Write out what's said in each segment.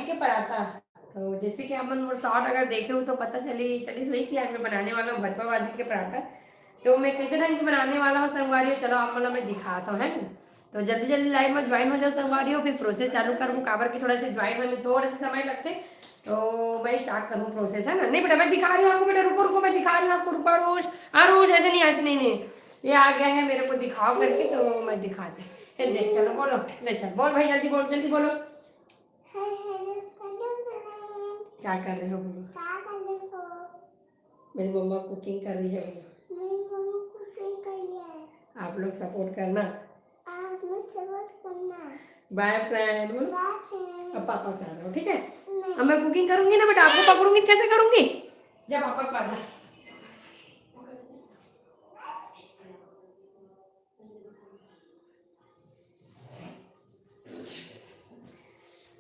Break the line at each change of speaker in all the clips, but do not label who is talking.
भाजी के पराठा। तो जैसे कि अपन मोर शॉर्ट अगर देखे हो तो पता चली सही कि आज मैं बनाने वाला हूँ भथवा भाजी के पराठा। तो मैं कैसे ढंग के बनाने वाला हूँ संगवारी, चलो आप मतलब मैं दिखाता हूँ, है ना। तो जल्दी जल्दी लाइव में ज्वाइन हो जाओ संगवारी हो, फिर प्रोसेस चालू करूँ। काबर के थोड़ा से ज्वाइन होने में थोड़ा सा समय लगते, तो मैं स्टार्ट करूँ प्रोसेस, है ना। नहीं बेटा मैं दिखा रही हूँ आपको, बेटा रुको रुको मैं दिखा रही हूँ आपको, रुको रोज। हाँ रोज ऐसे नहीं, ऐसे नहीं, ये आ गया है मेरे को दिखाओ करके, तो मैं दिखाते देख। चलो बोलो, ले चल बोल भाई, जल्दी बोल, जल्दी बोलो। क्या कर रहे हो बोलो। मेरी मम्मा कुकिंग कर रही है बोलो। मेरी मम्मा कुकिंग कर रही है। आप लोग सपोर्ट करना, आप लोग सपोर्ट करना। बाय फ्रेंड बोलो। Bye friend. अब पापा से आ रहा हूँ, ठीक है। अब मैं कुकिंग करूंगी ना बेटा, आपको पकड़ूंगी, कैसे करूंगी जब पापा के पास।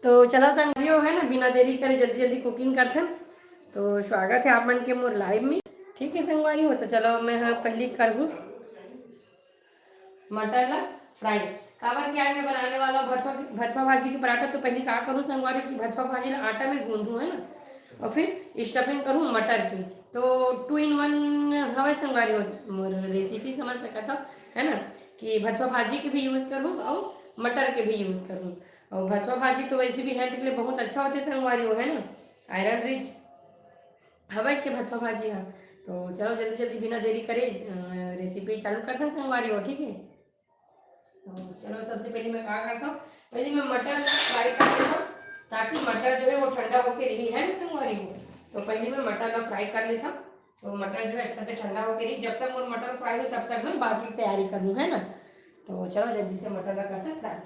तो चलो संगियो, है ना, बिना देरी करे जल्दी जल्दी कुकिंग करते हैं। तो स्वागत है आप मन के मोर लाइव में, ठीक है संगवारी हो। तो चलो मैं हाँ पहले करूँ मटर ला फ्राई। काबर क्या मैं बनाने वाला हूँ भथवा भाजी के पराठा। तो पहले क्या करूँ संगवारी की, भथवा भाजी ला आटा में गूंदूँ, है ना, और फिर स्टफिंग करूँ मटर की। तो 2 in 1 हवा संगवारी हो रेसिपी समझ सका था, है ना, कि भथवा भाजी के भी यूज़ करूँ और मटर के भी यूज़ करूँ। और भथवा भाजी तो वैसे भी हेल्थ के लिए बहुत अच्छा होते संगवारी हो, है ना, आयरन रिच हवा के भथवा भाजी है। तो चलो जल्दी जल्दी बिना देरी करे रेसिपी चालू करते हैं संगवारी हो, ठीक है। तो चलो सबसे पहले मैं क्या करता हूँ, पहले मैं मटर फ्राई कर लेता हूँ, ताकि मटर जो है वो ठंडा होकर रही, है ना संगवारी हो। तो पहले मैं मटर का फ्राई कर लेता हूँ। तो मटर जो है अच्छा से ठंडा होकर रही, जब तक वो मटर फ्राई हो तब तक मैं बाकी तैयारी करूँ, है ना। तो चलो जल्दी से मटर का करते हैं फ्राई।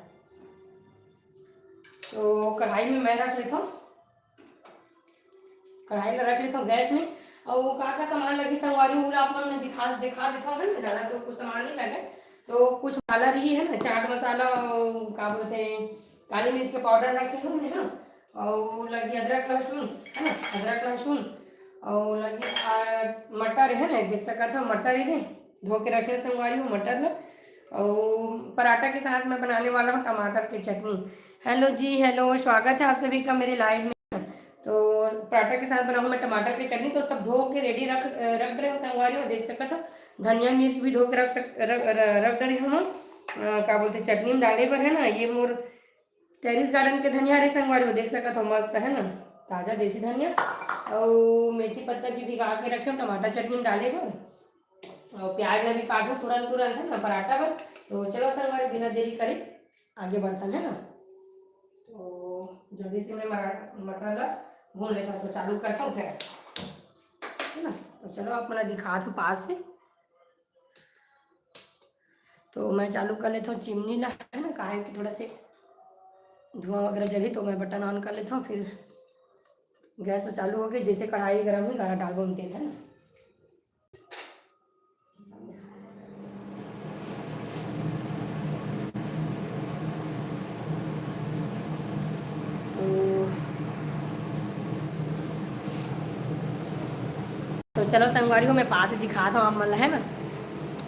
तो कढ़ाई में मैं रख लेता हूँ, कढ़ाई रख लेता हूँ गैस में। और वो का सामान लगी संगवारी वो आप मैं दिखा दिखा देता हूँ, है ना, ज़्यादा तो कुछ सामान नहीं लगे। तो कुछ मसाला रही है ना, चाट मसाला, क्या बोलते हैं, काली मिर्च के पाउडर रखे हमने, हाँ। और लगी अदरक लहसुन, है ना, अदरक लहसुन। और लगी मटर, है ना, देख सका था मटर इधर धो के रखे संगवारी हूँ मटर में। और पराठा के साथ मैं बनाने वाला हूँ टमाटर की चटनी। हेलो जी, हेलो, स्वागत है आप सभी का मेरे लाइव में। तो पराठा के साथ बनाऊँ मैं टमाटर की चटनी। तो सब धो के रेडी रख रख रहे हो संगवारी हो, देख सकता था। धनिया मिर्च भी धो के रख रहे हम, क्या बोलते चटनी में डाले पर, है ना। ये मोर टेरिस गार्डन के धनिया रे संगवारी हो, देख सकता था मस्त, है ना, ताज़ा देसी धनिया। और मेथी पत्ता भी भिगा के रखे टमाटर चटनी में डाले पर। और प्याज भी काटूँ तुरंत तुरंत, है ना, पराठा पर। तो चलो संगवारी बिना देरी करे आगे बढ़ता है ना। तो जल्दी से मैं मटर ला भून लेता हूँ। तो चालू करता हूँ गैस, है ना। तो चलो आप मैं दिखा दूँ पास से। तो मैं चालू कर लेता हूँ चिमनी ला, है ना, काहे कि थोड़ा से धुआं वगैरह जली। तो मैं बटन ऑन कर लेता हूँ, फिर गैस तो चालू हो गई। जैसे कढ़ाई गर्म हुई गाढ़ा डाल तेल, है ना। तो चलो संगवारी हो मैं पास से दिखाता हूँ आप मतलब, है ना।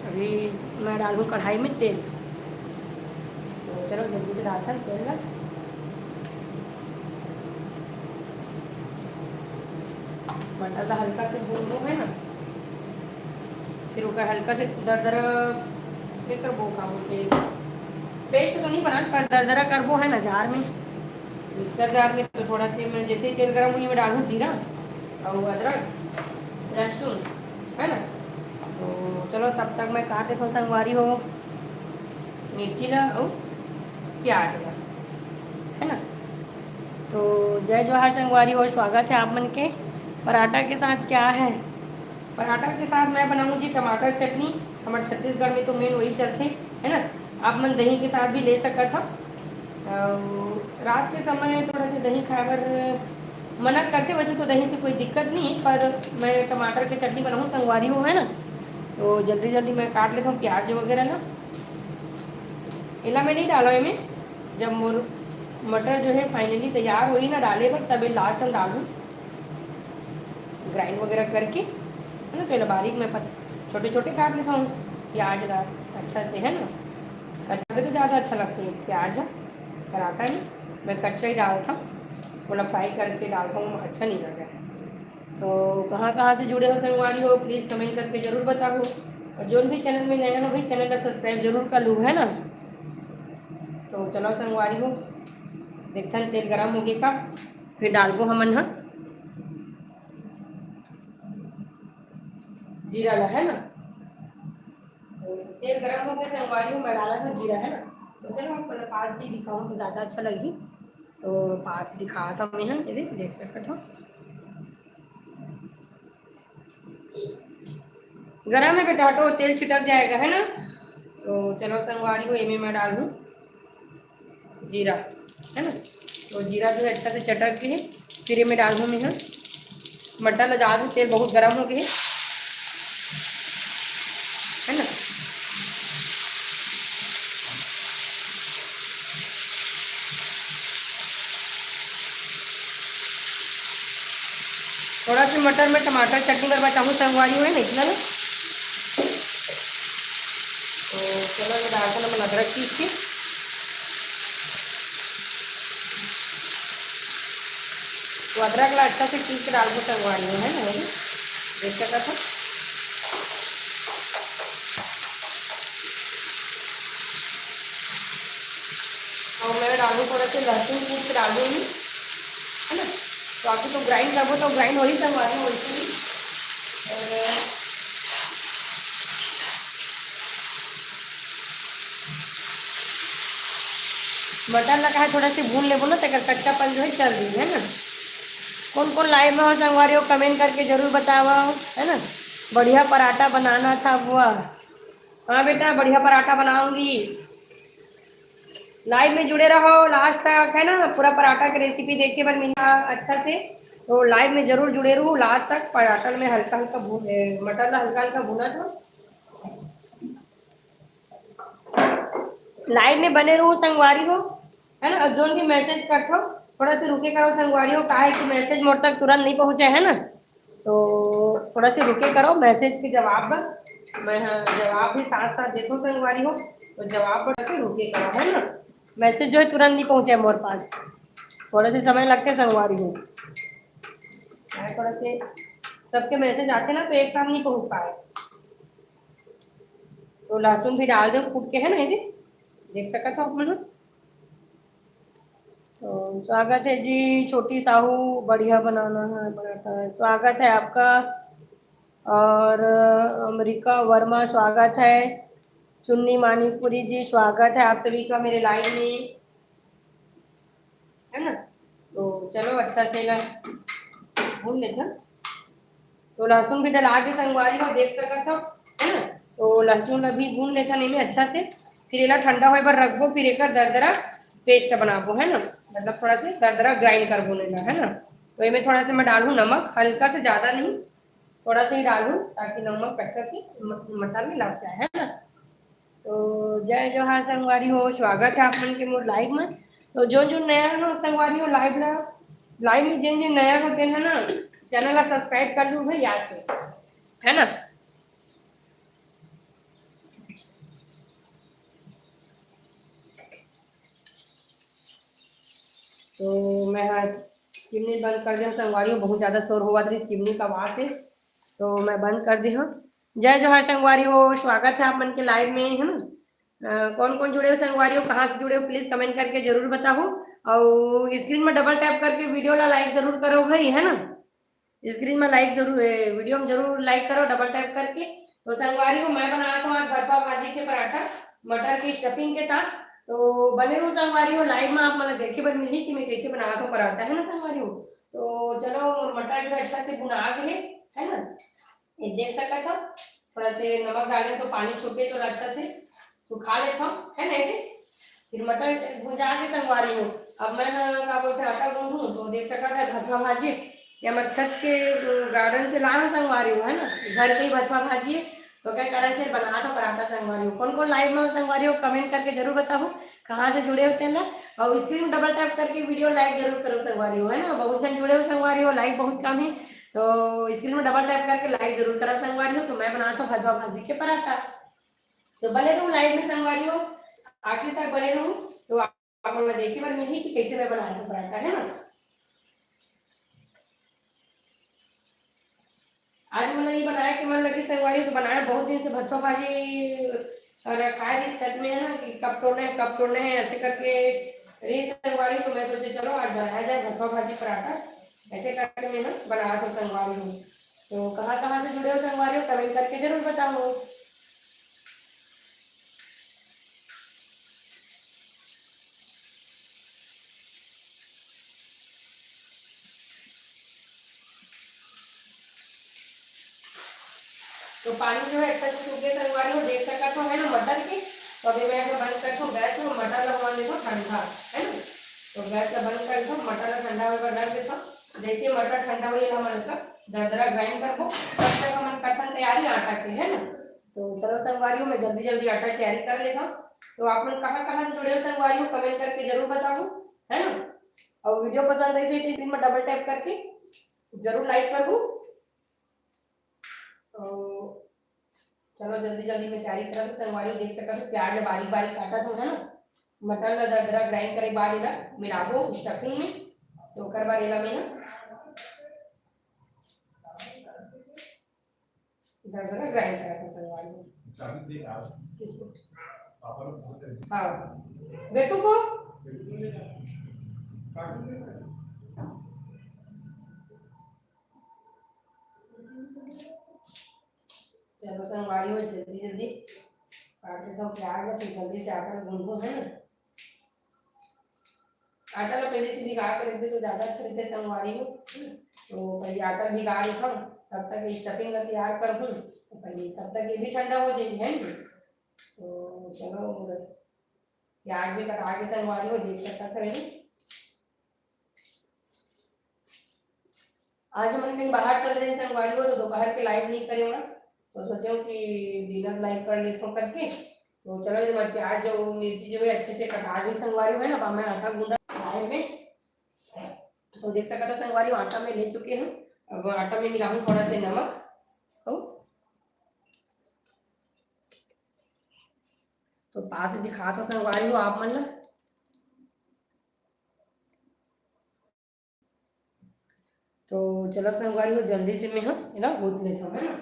अभी मैं डालूँ कढ़ाई में तेल। तो चलो जल्दी से डालता हूँ तेल में। मटर हल्का से भून लो, है ना। फिर ओकर हल्का से दरदरा लेकर वो का बोलते पेस्ट तो नहीं बना पर दरदरा करबो, है ना, जार में, मिक्सर जार में। तो थोड़ा से मैं जैसे ही तेल गर्म हुई में डालूँ जीरा और अदरक लहसुन, है ना। तो चलो तब तक मैं काट देता हूँ संगवारी हो मिर्ची ला और प्याज ला, है ना। तो जय जवाहर संगवारी हो, स्वागत है आप मन के। पराठा के साथ क्या है, पराठा के साथ मैं बनाऊँ जी टमाटर चटनी। हमारे छत्तीसगढ़ में तो मेन वही चलते, है ना। आप मन दही के साथ भी ले सकता था। रात के समय थोड़ा सा दही खाकर मना करते, वैसे तो दही से कोई दिक्कत नहीं है, पर मैं टमाटर की चटनी बनाऊँ संगवारी हूँ, है ना। तो जल्दी जल्दी मैं काट लेता हूँ प्याज वगैरह ना। इला में नहीं डाला इनमें, जब मोर मटर जो है फाइनली तैयार हुई ना डाले पर, तभी लास्ट हम डालूँ ग्राइंड वगैरह करके, है ना। पहले बारीक मैं छोटे छोटे काट लेता हूँ प्याज डाल अच्छा से, है ना। कच्चा तो ज़्यादा अच्छा लगता है प्याज, पराठा नहीं मैं कच्चा ही डालता हूँ। मतलब फ्राई करके डालता हूँ, अच्छा नहीं लग रहा है। तो कहाँ कहाँ से जुड़े हो संगवारी हो, प्लीज़ कमेंट करके ज़रूर बताओ। और जो भी चैनल में नया हो भाई चैनल का सब्सक्राइब जरूर कर लूँ, है ना। तो चलो संगवारी हो, देखते हैं तेल गरम हो गया का, फिर डाल को हमन हाँ जीरा ला, है ना। तो तेल गरम हो गया संगवारी हो, मैं डाला था जीरा, है ना। तो चलो मैं पास भी दिखाऊँ तो ज़्यादा अच्छा लगी, तो पास दिखा था मैं, हाँ ये देख सकते हो गरम है बेटा, हटो तेल छिटक जाएगा, है ना। तो चलो संगवारी हो, ये मैं डाल दूँ जीरा, है ना। तो जीरा जो है अच्छा से चटक के है, फिर ये मैं डाल दूँ मैं हाँ मटर लगा दूँ, तेल बहुत गर्म हो गए है ना। थोड़ा सा मटर में टमाटर चटनी पर बचाऊँ संगवारी है ना इतना ना। तो चलो मैं डालता ना मैं अदरक पीस के, तो अदरक ला अच्छा से पीस के डाल दो संगवारी है ना, ये देख सकता था। और मैं डालूँ थोड़ा सा लहसुन कूट के डाल दूँगी, है ना। तो आपको तो ग्राइंड करबो तो ग्राइंड हो ही संगवारी हो ही। और मटर लगा है थोड़ा सा भून लेबो ना, तो कच्चापन जो है चल दी, है ना। कौन कौन लाइव में हो संगवारी हो कमेंट करके जरूर बताओ, है ना। बढ़िया पराठा बनाना था बुआ। हाँ बेटा बढ़िया पराठा बनाऊंगी, लाइव में जुड़े रहो लास्ट तक, है ना। पूरा पराठा की रेसिपी देखने पर मिला अच्छा से, तो लाइव में जरूर जुड़े रहो लास्ट तक। पराठा में हल्का हल्का मटर का हल्का हल्का भुना था, लाइव में बने रहो संगवारी हो, है ना। जो भी मैसेज करते हो थोड़ा सा रुके करो संगवारी हो, कहा है कि मैसेज मोड़ तक तुरंत नहीं पहुंचे, है ना। तो थोड़ा सा रुके करो, मैसेज के जवाब मैं हाँ जवाब भी साथ साथ देखो संगवारी हो, तो जवाब पर के रुके करो, है ना। मैसेज जो है तुरंत नहीं पहुंचे मोर पास, थोड़े से समय लगते संगवारी हो, थोड़ा से सबके मैसेज आते ना तो एक साथ नहीं पहुंच पाए। तो लहसुन भी डाल दो कूट के, है ना, ये देख सकते हो आप मतलब। तो स्वागत है जी छोटी साहू, बढ़िया बनाना है पराठा है, स्वागत है आपका। और अमरीका वर्मा स्वागत है, चुन्नी मानिकपुरी जी स्वागत है आप सभी का मेरे लाइव में, है ना। तो चलो अच्छा से भून लेते हैं, तो लहसुन भी डला के संगवारी को देख सकते हो, है ना। तो लहसुन अभी भून लेता नहीं में अच्छा से, फिर एला ठंडा होए पर रखबो, फिर एक दरदरा पेस्ट बनाबो, है ना। मतलब थोड़ा सा दरदरा ग्राइंड कर बोलेगा, है ना। तो ये में थोड़ा सा मैं डालूँ नमक, हल्का से ज़्यादा नहीं, थोड़ा सा ही डालूँ ताकि नमक अच्छा से मसाले में लग जाए, है ना। तो जय जोहार संगवारी हो, स्वागत है आप मन के मोर लाइव में। तो जो जो नया हो संगवारी हो लाइव ला, लाइव में जिन जिन नया होते हैं ना चैनल ला सब्सक्राइब कर लूँ भाई याद से, है ना। तो मैं हाँ चिमनी बंद कर दिया संगवारी हो, बहुत ज़्यादा शोर हुआ थी चिमनी का आवाज़ से, तो मैं बंद कर दी हूँ। जय जोहार संगवारी हो, स्वागत है आप मन के लाइव में, है ना। कौन कौन जुड़े हो संगवारी हो, कहाँ से जुड़े हो प्लीज कमेंट करके जरूर बताओ। और स्क्रीन में डबल टैप करके वीडियो ला लाइक जरूर करो भाई, है ना। स्क्रीन में लाइक जरूर वीडियो में जरूर लाइक करो डबल टैप करके। तो संगवारी को मैं बनाया था आज भरवा भाजी के पराठा मटर की स्टफिंग के साथ, तो बने रहो संगवारी हो लाइव में, आप मैंने देखे पर मिली कि मैं कैसे बनाया था पराठा, है ना संगवारी हो। तो चलो मटर जो अच्छा से भुना के है ना, ये देख सकता था, थोड़ा से नमक डाले तो पानी छूटे तो अच्छा से सुखा लेता हूँ, है ना। ये फिर मटर भुजा के संगवारी हो। अब मैं क्या बोलते हैं आटा गूंदूँ, तो देख सका था भथवा भाजी ये हमारे छत के गार्डन से लाना संगवारी हो, है ना। घर के ही भथवा भाजी है, तो क्या कड़ा से बना था पराठा संगवारी हो। कौन कौन लाइव में संगवारी हो कमेंट करके जरूर बताओ, कहाँ से जुड़े होते हैं ना। और स्क्रीन डबल टैप करके वीडियो लाइक जरूर करो संगवारी हो, है ना। बहुत जन जुड़े हो संगवारी हो, लाइक बहुत कम है, तो स्क्रीन में डबल टैप करके लाइक जरूर करा संगवारी हो। तो मैं बना था भथवा भाजी के पराठा, तो बने रहूँ लाइव में संगवारी हो, आखिर तक बने रहूँ, तो आप लोग देखिए बार मिली कि कैसे मैं बनाया था पराठा, है ना। मन ये बनाया कि मन लगी संगवारी तो बनाया बहुत दिन से भट्टो भाजी और खाए थी छत में है ना कि कब तोड़ने हैं ऐसे करके रे संगवारी तो मैं सोचे चलो आज बनाया जाए भट्टो भाजी पराठा ऐसे करके मैं ना बनाया था संगवारी हूँ। तो कहाँ से जुड़े हो संगवारी हो कमेंट करके जरूर बताओ। तो पानी जो है अच्छा से सूख गया संगवारी हो देख सका तो है ना मटर के। तो अभी मैं बंद करता हूँ गैस में मटर लगवा देता ठंडा है ना। तो गैस का बंद कर दो मटर ठंडा होकर रख देता हूँ। जैसे मटर ठंडा हो जाएगा मतलब दरदरा ग्राइंड कर दो तब तक हमारे कटन तैयारी आटा की है ना। तो चलो संगवारी में जल्दी जल्दी आटा तैयारी कर लेता हूँ। तो आप लोग कहाँ से जुड़े हो संगवारी हो कमेंट करके जरूर बताओ है ना। और वीडियो पसंद आई तो स्क्रीन में डबल टैप करके जरूर लाइक कर दो। तो चलो जल्दी जल्दी में तैयारी करा संगवारी देख सका तो प्याज बारीक बारीक काटा तो है ना मटर ला दरदरा ग्राइंड करे बाद एला मिलाबो स्टफिंग में। तो ओकर बाद एला में ना दरदरा ग्राइंड करा था संगवारी में किसको हाँ बेटू को चलो संगवारी में जल्दी जल्दी काट लेता हूँ प्याज फिर जल्दी से आटा गूंदूं है ना। आटा ला पहले से भिगा के रख दे तो ज़्यादा अच्छा रहता है संगवारी में। तो पहले आटा भिगा लेता हूँ तब तक स्टफिंग का तैयार कर दूँ तो पहले तब तक ये भी ठंडा हो जाएगी है ना। तो चलो प्याज भी कटा के संगवारी हो देख सकता करेंगे। आज हम कहीं बाहर चल रहे हैं संगवारी हो तो दोपहर के लाइव नहीं करेंगे तो सोचे कि डिनर लाइव कर लेता हूँ करके। तो चलो ये प्याज जो मिर्ची जो है अच्छे से कटा ली संगवारी है ना मैं आटा गूंदा लाइव में। तो देख सकते हो संगवारी आटा में ले चुके हैं। अब आटा में मिलाऊं थोड़ा सा नमक तो पास से दिखा तो संगवारी हो आप मन। तो चलो संगवारी हो जल्दी से मैं ना गूंथ लेता हूँ है ना।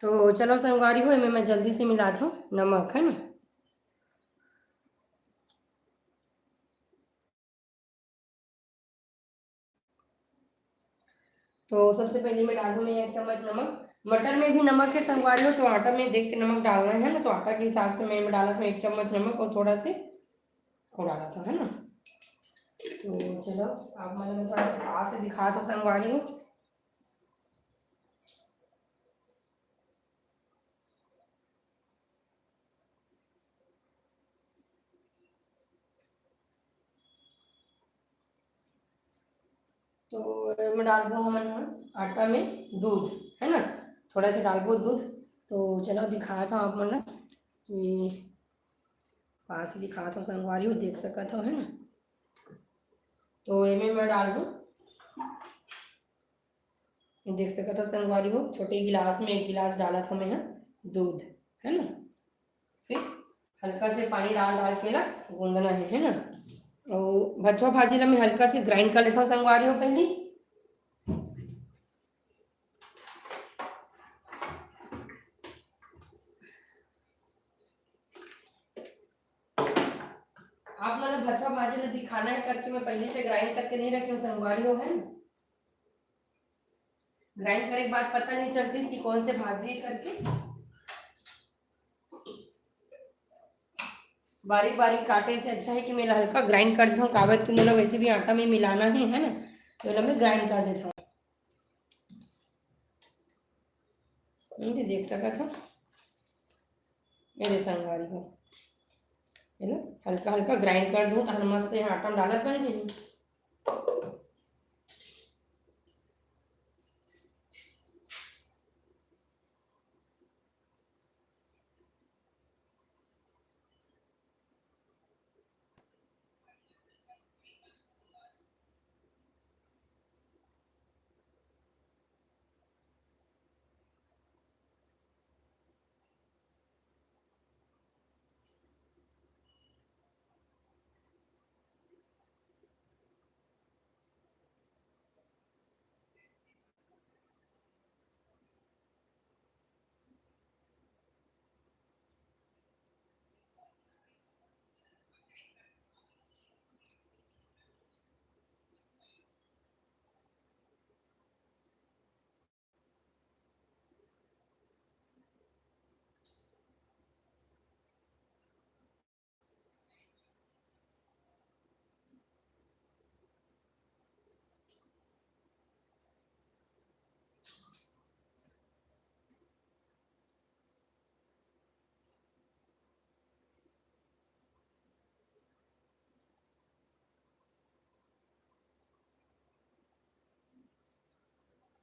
तो चलो संगवारी हो मैं जल्दी से मिलाता हूँ नमक है ना। तो सबसे पहले मैं डालूँ मैं 1 चम्मच नमक। मटर में भी नमक है संगवारी हो तो आटा में देख के नमक डालना है ना। तो आटा के हिसाब से मैं डाला था 1 चम्मच नमक और थोड़ा से और डाला था है ना। तो चलो आप मैंने थोड़ा सा पास से दिखा तो संगवारी हो। तो मैं डाल दूँ हम आटा में दूध है ना थोड़ा सा डाल दो दूध। तो चलो दिखा था आप मन कि पास दिखा तो संगवारी हो देख सका था है ना। तो ये मैं डाल दूँ देख सका था संगवारी हो छोटे गिलास में 1 गिलास डाला था मैं दूध है ना। फिर हल्का से पानी डाल डाल के ना गूंदना है ना। और भथुआ भाजी ला मैं हल्का से ग्राइंड कर लेता हूँ संगवारी हो पहले। आप मैंने भथुआ भाजी ला दिखाना है करके मैं पहले से ग्राइंड करके नहीं रखी हूँ संगवारी हो है ना। ग्राइंड करे के बाद पता नहीं चलती इसकी कौन से भाजी करके बारीक बारीक काटे से अच्छा है कि मैं हल्का ग्राइंड कर देता हूँ कागज की मतलब वैसे भी आटा में मिलाना ही है ना। तो मैं ग्राइंड कर देता हूँ देख सका था मेरे संगवारी को है ना। हल्का हल्का ग्राइंड कर दूँ तो मस्त यहाँ आटा में डालत बन जाए।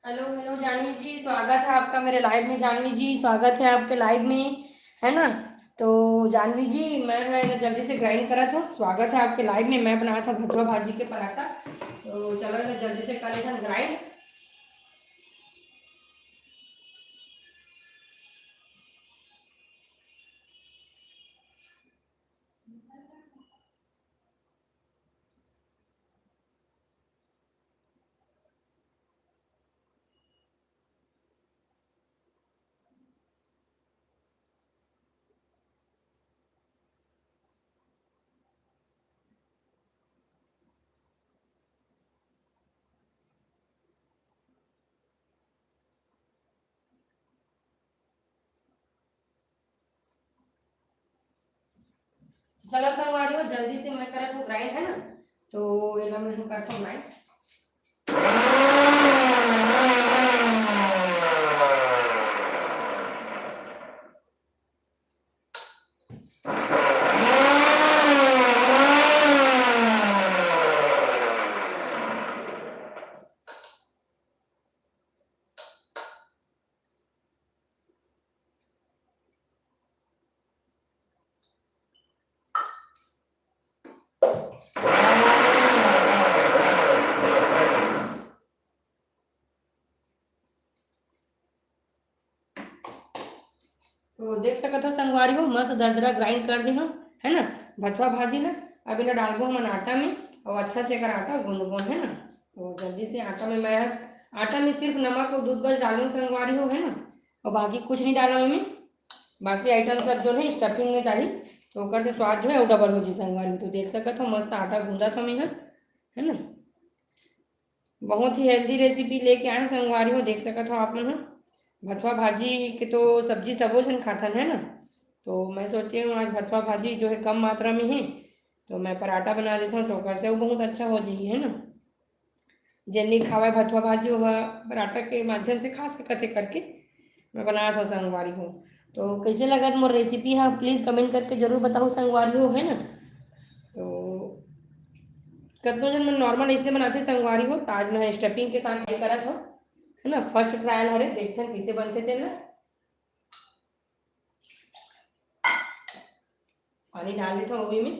हेलो हेलो जानवी जी, स्वागत है आपका मेरे लाइव में। जानवी जी, स्वागत है आपके लाइव में, है ना। तो जानवी जी, मैं ना इधर जल्दी से ग्राइंड करा था। स्वागत है आपके लाइव में। मैं बनाया था भथुआ भाजी के पराठा, तो चलो इधर जल्दी से कर लेते हैं ग्राइंड। चलो संगवारी हो, जल्दी से मैं करा था ग्राइंड, है ना। तो ये लो मैं करता हूँ ग्राइंड। तो देख सकते हो संगवारी हो, मस्त दरदरा ग्राइंड कर दी हम, है ना। भथुआ भाजी ना अभी ना डालबो हम आटा में, और अच्छा से अगर आटा गूंद गूंद, है ना। तो जल्दी से आटा में मैं, आटा में सिर्फ नमक और दूध बस डालूँ संगवारी हो, है ना। और बाकी कुछ नहीं डाला मैं। बाकी आइटम सब जो है स्टफिंग में चाहिए, तो ओकर से स्वाद जो है वो डबल हो जी संगवारी हो। तो देख सकते हो मस्त आटा गूंदा था मैं यहाँ, है ना। बहुत ही हेल्दी रेसिपी लेके आए संगवारी हो, देख सकते हो आप लोग। भथुआ भाजी के तो सब्जी सबो जन खाथन, है ना। तो मैं सोचे हूँ आज भथुआ भाजी जो है कम मात्रा में है, तो मैं पराठा बना देता हूँ, तो ओकर से वो बहुत अच्छा हो जाइए, है ना। जिन्नी खावे भथुआ भाजी वह पराठा के माध्यम से खा सकते करके मैं बनाया था संगवारी हो। तो कैसे लगा मोर रेसिपी है, प्लीज़ कमेंट करके जरूर बताओ संगवारी हो, है ना। तो कतनो जन मैं नॉर्मल इसलिए बनाते संगवारी हो, तो आज मैं स्टफिंग के साथ ये करा था, है ना। फर्स्ट ट्रायल हरे, देखते हैं कैसे बनते थे ना। पानी डाल लेता हूँ अभी में,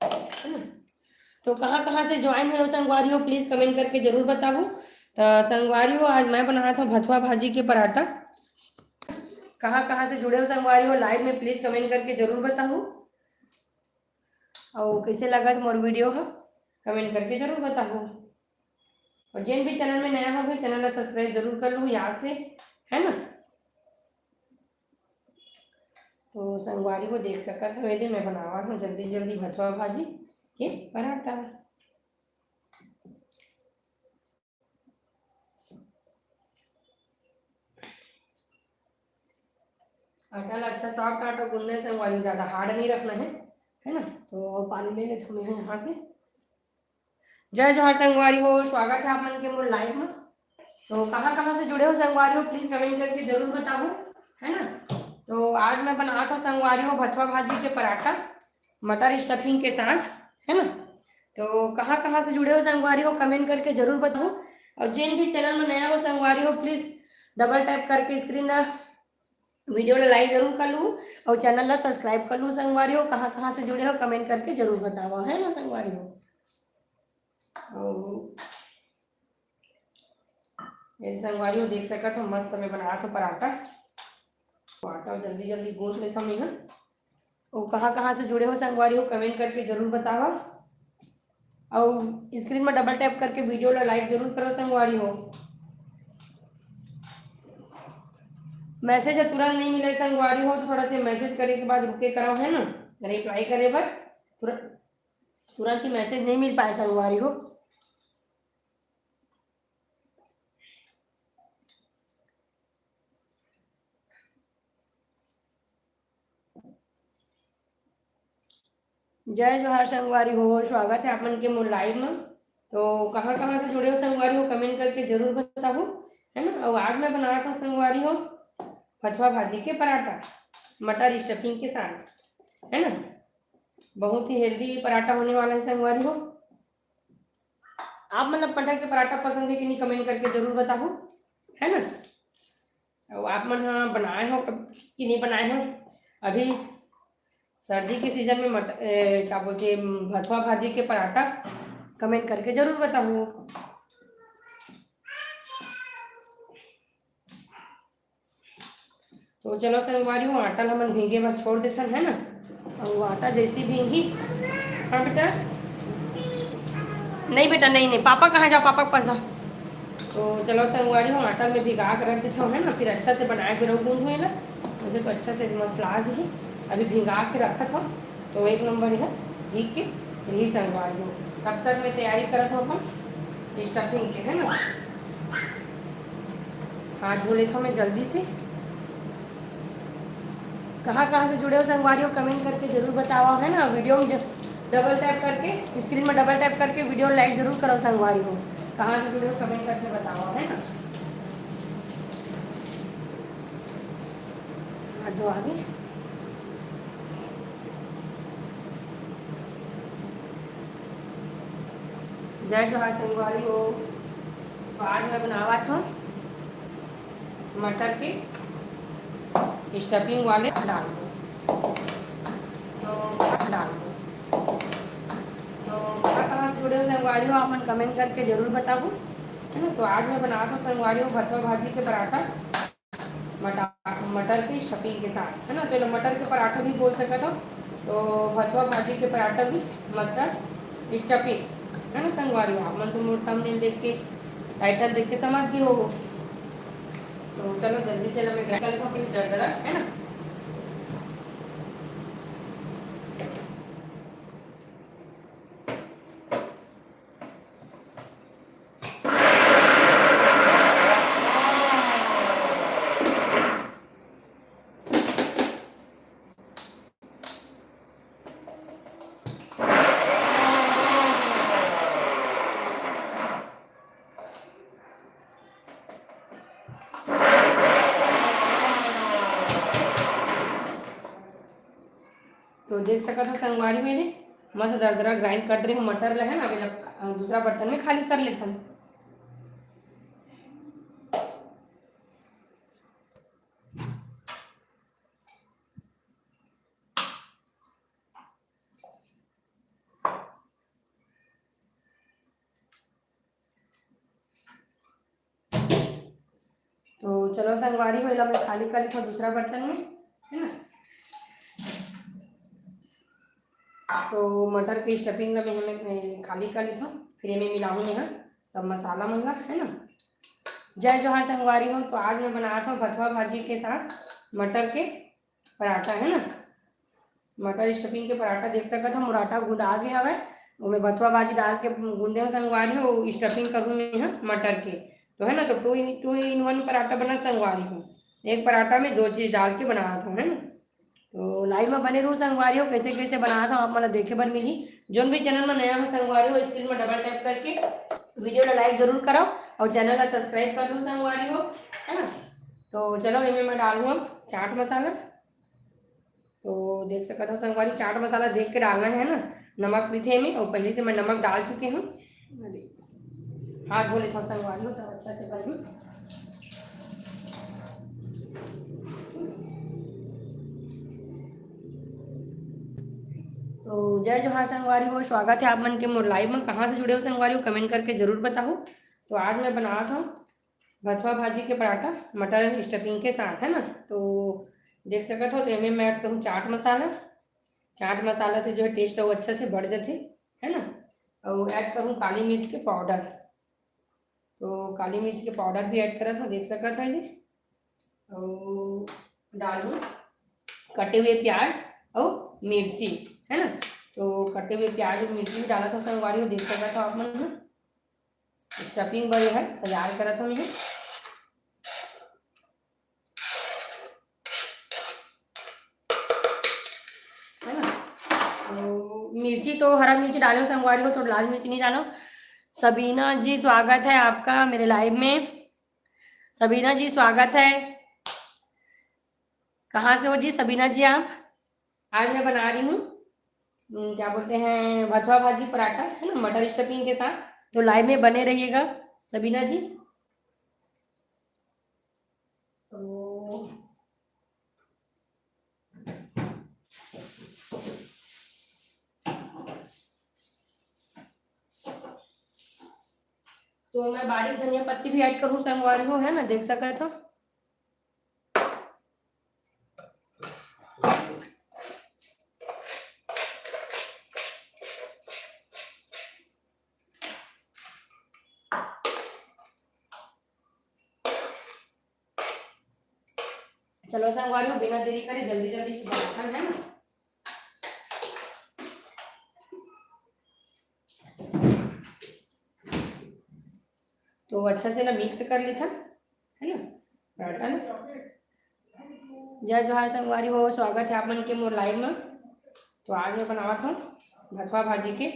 है ना। तो कहाँ कहाँ से ज्वाइन हुए हो संगवारी हो, प्लीज़ कमेंट करके जरूर बताओ। तो संगवारी हो आज मैं बनाया था भथुआ भाजी के पराठा। कहाँ कहाँ से जुड़े हो संगवारी हो लाइव में, प्लीज़ कमेंट करके जरूर बताओ। और कैसे लगा मोर वीडियो है, कमेंट करके जरूर बताओ। और जिन भी चैनल में नया हो भाई चैनल को सब्सक्राइब जरूर कर लो याद से, है ना। तो संगवारी को देख सकता था वैसे मैं बनावा हूँ जल्दी जल्दी भथुआ भाजी के पराठा। आटा ला अच्छा सॉफ्ट आटा गूंदने से संगवारी ज़्यादा हार्ड नहीं रखना है ना। तो पानी ले लेते हैं यहाँ से। जय जोहार संगवारी हो, स्वागत है आप मन के मोर लाइव में। तो कहाँ कहाँ से जुड़े हो संगवारी हो, प्लीज़ कमेंट करके जरूर बताओ, है ना। तो आज मैं बना था संगवारी हो भथुआ भाजी के पराठा मटर स्टफिंग के साथ, है ना। तो कहाँ कहाँ से जुड़े हो संगवारी हो, कमेंट करके जरूर बताओ। और जिन भी चैनल में नया हो संगवारी हो, प्लीज़ डबल टैप करके स्क्रीन वीडियो लाइक जरूर कर लूँ, और चैनल ला सब्सक्राइब कर लूँ संगवारी हो। कहाँ कहाँ से जुड़े हो कमेंट करके जरूर बताओ, है ना संगवारी हो। और ये संगवारी हो देख सकते हो मस्त मैं बनाया था पराठा। तो आटा जल्दी जल्दी गूंथ लेता मैं यहाँ। और कहाँ कहाँ से जुड़े हो संगवारी हो कमेंट करके जरूर बताओ। और स्क्रीन में डबल टैप करके वीडियो ला लाइक जरूर करो संगवारी हो। मैसेज तुरंत नहीं मिले संगवारी हो, तो थोड़ा से मैसेज करे के बाद रुके करो, है ना। रिप्लाई करे पर तुरंत तुरंत ही मैसेज नहीं मिल पाए संगवारी हो। जय जोहार संगवारी हो, स्वागत है आप मन के मोर लाइव में। तो कहाँ कहाँ से जुड़े हो संगवारी हो कमेंट करके जरूर बताओ, है ना। और आज मैं बनाया था संगवारी हो भथुआ भाजी के पराठा मटर स्टफिंग के साथ, है ना। बहुत ही हेल्दी पराठा होने वाला है संगवारी हो। आप मतलब मटर के पराठा पसंद है कि नहीं कमेंट करके जरूर बताओ। है ना। और आप मन हाँ बनाए हो कि नहीं बनाए हो। अभी सर्दी के सीजन में क्या बोलते भथुआ भाजी के पराठा कमेंट करके जरूर बताओ। तो चलो संगवारी हूँ आटा हमन भींगे बस छोड़ देथन है ना। और वो आटा जैसी भींगी। हाँ बेटा नहीं बेटा नहीं नहीं पापा कहाँ जाओ पापा के पास जाओ। तो चलो संगवारी हूँ आटा में भिगा कर रख देता हूँ है ना, फिर अच्छा से बनाए के रहो गूंद हुए ना। वैसे तो अच्छा से मसला भी अभी भिगा के रखा था तो एक नंबर है भीग के फिर ही संगवारी हूँ। तब तक मैं तैयारी करत हूँ अपन स्टफिंग के है ना। हाथ धो लेता हूँ मैं जल्दी से। कहाँ से जुड़े हो संगवारी हो कमेंट करके जरूर बताओ है ना। वीडियो में डबल टैप करके स्क्रीन में डबल टैप करके वीडियो लाइक जरूर करो संगवारी हो। कहाँ से जुड़े हो कमेंट करके बताओ है ना। हाथ धो आगे। जय जोहार संगवारी हो। तो आज मैं बनावा था मटर के स्टफिंग वाले दाल को। तो कहाँ से जुड़े हो संगवारी हो आप मन कमेंट करके जरूर बताओ है ना। तो आज मैं बना रहा हूँ संगवारी हो भथुआ भाजी के पराठा मटर की स्टफिंग के साथ है ना। तो मटर के पराठा भी बोल सकते हो। तो भथुआ भाजी के पराठा भी मटर स्टफिंग है ना संगवारी हो। आप मन तो मोर थंबनेल देख के टाइटल देख के समझ गए हो। तो चलो जल्दी से मैं ग्राइंड कर लेता हूँ दरदरा है ना। तो देख सका था संगवारी मैंने मस्त दरदरा ग्राइंड कर रही हूँ मटर है ना। अभी दूसरा बर्तन में खाली कर लेता हूँ। तो चलो संगवारी हो मैं खाली कर लेता हूँ दूसरा बर्तन में है ना। तो मटर की स्टफिंग में हमें खाली कर लेता हूँ फिर मैं मिलाऊँ यहाँ सब मसाला मंगा है ना। जय जोहार संगवारी हो। तो आज मैं बना रहा हूँ भथुआ भाजी के साथ मटर के पराठा है ना। मटर स्टफिंग के पराठा देख सकते हो मुराठा गुदा गए हवे मैं भथुआ भाजी डाल के गूंदे हूँ संगवारी हो स्टफिंग करूँ मैं यहाँ मटर के। तो है ना तो टू इन वन पराठा बना संगवारी हूँ। एक पराठा में दो चीज़ डाल के बना रहा था है ना। तो लाइव में बने रहूँ संगवारी हो कैसे कैसे बना था आप मतलब देखे बर मिली। जो भी चैनल में नया है संगवारी हो स्क्रीन में डबल टैप करके वीडियो को लाइक जरूर करो और चैनल का सब्सक्राइब कर लूँ संगवारी हो है ना। तो चलो इनमें मैं डालूँ अब चाट मसाला। तो देख सकते हो संगवारी चाट मसाला देख के डालना है ना। नमक भी थे में और पहले से मैं नमक डाल चुके हूँ। हाथ धो लेता हूँ संगवारी हो तो अच्छा से बनूँ। तो जय जोहार संगवारी हो स्वागत है आप मन के मोर लाइव में। कहाँ से जुड़े हो संगवारी हो कमेंट करके जरूर बताओ। तो आज मैं बना रहा था भथुआ भाजी के पराठा मटर स्टफिंग के साथ है ना। तो देख सकते हो तो इनमें मैं ऐड करूँ चाट मसाला। चाट मसाला से जो है टेस्ट है वो अच्छा से बढ़ जाते है ना। और ऐड करूँ काली मिर्च के पाउडर। तो काली मिर्च के पाउडर भी ऐड करा था देख सकता था ये। और डालूँ कटे हुए प्याज और मिर्ची है ना। तो कटे हुए प्याज और मिर्ची भी डाला था संगवारी हो देख सकता था आप मन। स्टफिंग बड़ी है तैयार करा था मैं है ना। तो मिर्ची तो हरा मिर्ची डालो संगवारी हो तो लाल मिर्ची नहीं डालो। सबीना जी स्वागत है आपका मेरे लाइव में। सबीना जी स्वागत है। कहाँ से हो जी सबीना जी आप। आज मैं बना रही हूँ क्या बोलते हैं भथुआ भाजी पराठा है ना मटर स्टफिंग के साथ। तो लाइव में बने रहिएगा सबीना जी। तो मैं बारीक धनिया पत्ती भी ऐड करूँ संगवारी हो, है ना, देख सके तो। चलो संगवारी हो, बिना देरी करे जल्दी जल्दी से बनाना है ना। तो अच्छा से ना मिक्स कर ली था, है ना पराठा ना। जय जोहार संगवारी हो, स्वागत है आप मन के मोर लाइव में। तो आज मैं बनावा था भथवा भाजी के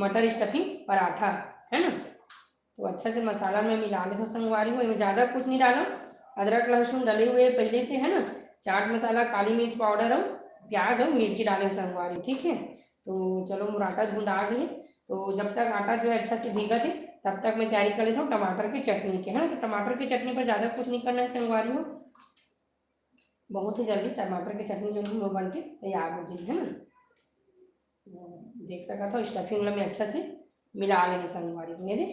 मटर स्टफिंग पराठा, है ना। तो अच्छा से मसाला में मिला ले संगवारी हो, इसमें ज़्यादा कुछ नहीं डाला। अदरक लहसुन डले हुए पहले से, है ना। चाट मसाला, काली मिर्च पाउडर और प्याज और मिर्ची डाले संगवारी, ठीक है। तो चलो मोर आटा गूंद आ गई। तो जब तक आटा जो है अच्छा से भीगा थे तब तक मैं तैयारी कर लेता हूँ टमाटर की चटनी के, है ना। तो टमाटर की चटनी पर ज़्यादा कुछ नहीं करना है संगवारी हो, बहुत ही जल्दी टमाटर की चटनी जो है वो बन के तैयार हो गई, है ना। देख सका था स्टफिंग में अच्छा से मिला लेंगे संगवारी को, ये दे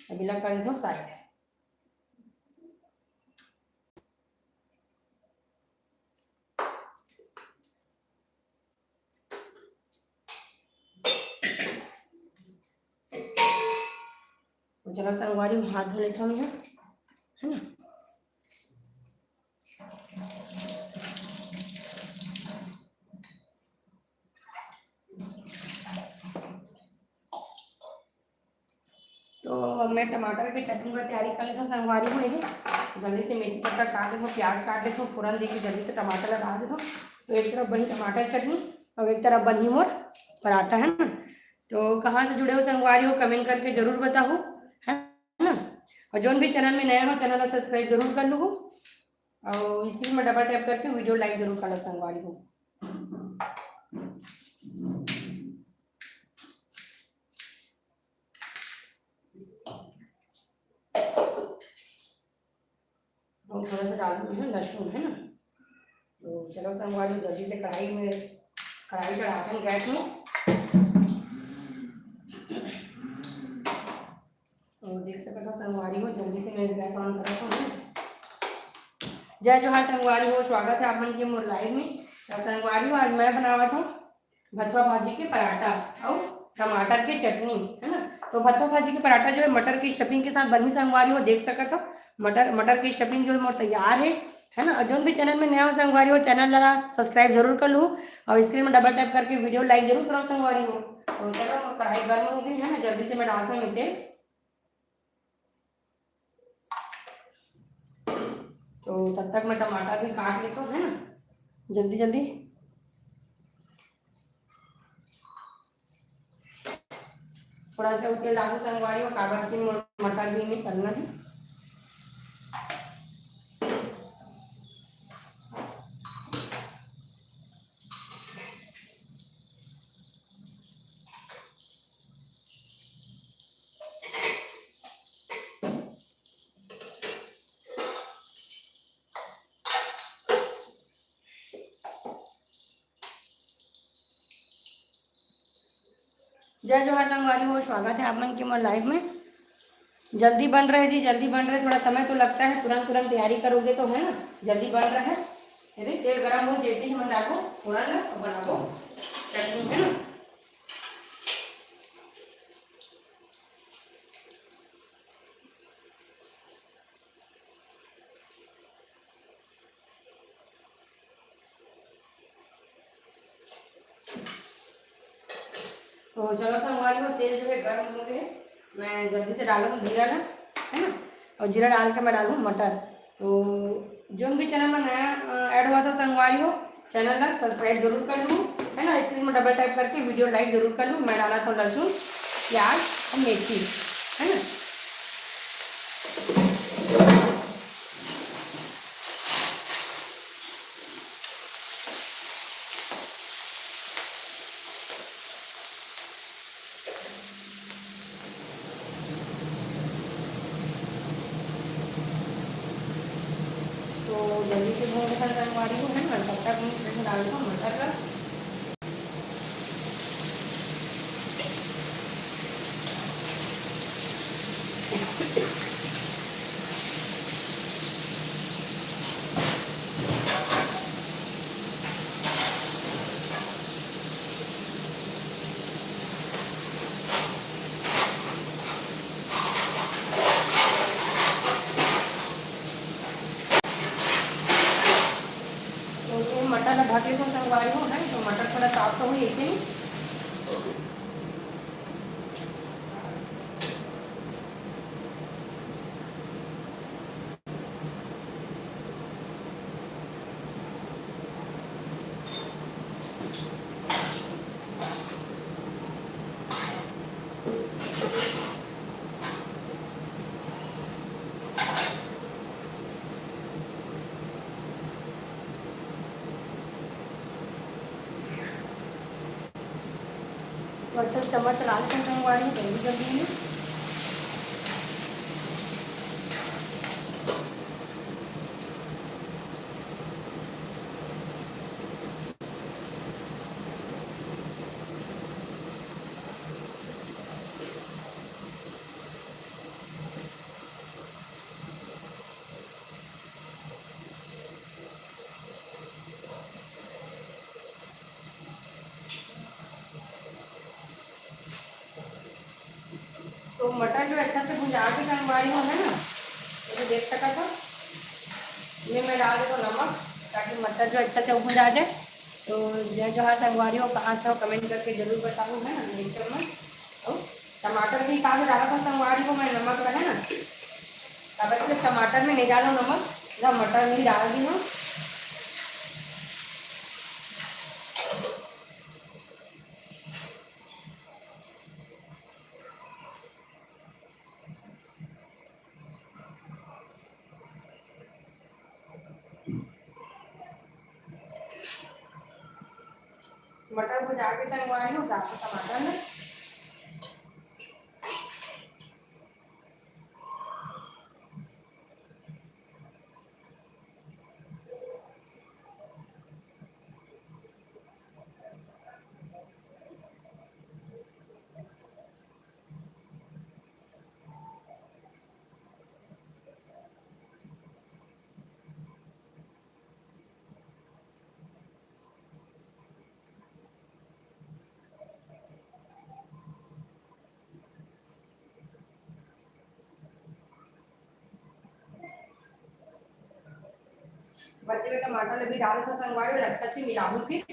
अभी लग कर दो साइड। चलो संगवारी हाथ धो लेता हूँ, है ना। तो मैं टमाटर की चटनी पर तैयारी कर लेता हूँ संगवारी को, जल्दी से मेथी पत्ता काट लेता हूँ, प्याज काट लेता हूँ, फोरन देकर जल्दी से टमाटर लगा देता हूँ। तो एक तरफ बनी टमाटर चटनी और एक तरफ बनी मोर पराठा, है ना। तो कहाँ से जुड़े हो संगवारी हो कमेंट करके जरूर बताओ, है ना। और जो भी चैनल में नया हो चैनल को सब्सक्राइब जरूर कर लो और स्क्रीन में डबल टैप करके वीडियो लाइक जरूर कर लो संगवारी हो। और थोड़ा सा डालू है लहसुन, है ना। तो चलो संगवारी जल्दी से कढ़ाई चढ़ाते हैं गैस में। तो देख सकते हो संगवारी हो, जल्दी से मैं गैस ऑन करता हूँ। जय जोहार संगवारी हो, स्वागत है आप मन के मोर लाइव में। तो संगवारी हो आज मैं बनावा था भथवा भाजी के पराठा और टमाटर की चटनी, है ना। तो भथवा भाजी के पराठा जो है मटर की स्टफिंग के साथ बनी संगवारी हो, देख सकते हो मटर की स्टफिंग जो है मोर तैयार है ना। और जो भी चैनल में नया हो संगवारी हो चैनल ला सब्सक्राइब जरूर कर लो और स्क्रीन में डबल टैप करके वीडियो लाइक जरूर करो संगवारी हो। तो चलो कढ़ाई गर्म हो गई, है ना, जल्दी से मैं डालता हूँ तेल। तो तब तक मैं टमाटर भी काट लेता हूँ, है ना, जल्दी जल्दी। थोड़ा सा तेल डालू संगवारी हो, काबर की मटर भी नहीं करना है। जय जोहार संगवारी हो, स्वागत है आप मन के मोर लाइव में। जल्दी बन रहे जी, जल्दी बन रहे, थोड़ा समय तो लगता है, तुरंत तुरंत तैयारी करोगे तो, है ना, जल्दी बन रहा है। यदि तेल गरम हो जैसे ही हम डालो फोरन बनाओ चटनी, है ना। तो चलो संगवारी हो तेल जो है गर्म हो गए, मैं जल्दी से डालूँ जीरा ना, है ना। और जीरा डाल के मैं डालूँ मटर। तो जो भी चैनल में नया ऐड हुआ था संगवारी हो चैनल का सब्सक्राइब जरूर कर लूँ, है ना, स्क्रीन में डबल टाइप करके वीडियो लाइक जरूर कर लूँ। मैं डाला था लहसुन, प्याज और मेथी, है ना। तो जल्दी से भून कर संगवारी हूँ है ना, तब तक मैं इसमें डाल दूँ मटर। तो मटर ढके तो संगवारी हूँ है, तो मटर थोड़ा साफ तो हुई ऐसे नहीं। तो अच्छा चम्मच लाल कर संगवारी हूँ जल्दी जल्दी में। तो मटर जो अच्छा से भुजा के संगवारी हूँ है ना, तो देख सका था ये मैं डाल देता हूँ नमक, ताकि मटर जो अच्छा से भुजा जाए। तो जो जहाँ संगवारी हो कहाँ से हो कमेंट करके जरूर बताऊँ है ना। एक चम्मच तो टमाटर के हिसाब से डाला था संगवारी को मैं नमक का है ना, अगर सिर्फ टमाटर में नहीं डालो नमक, जब मटर नहीं डाल दी हूँ। मटर को जाके संगवारी हूँ टमाटर में। बचे हुए टमाटर भी डालो तो संगवारी और अच्छा से मिला लूँ फिर।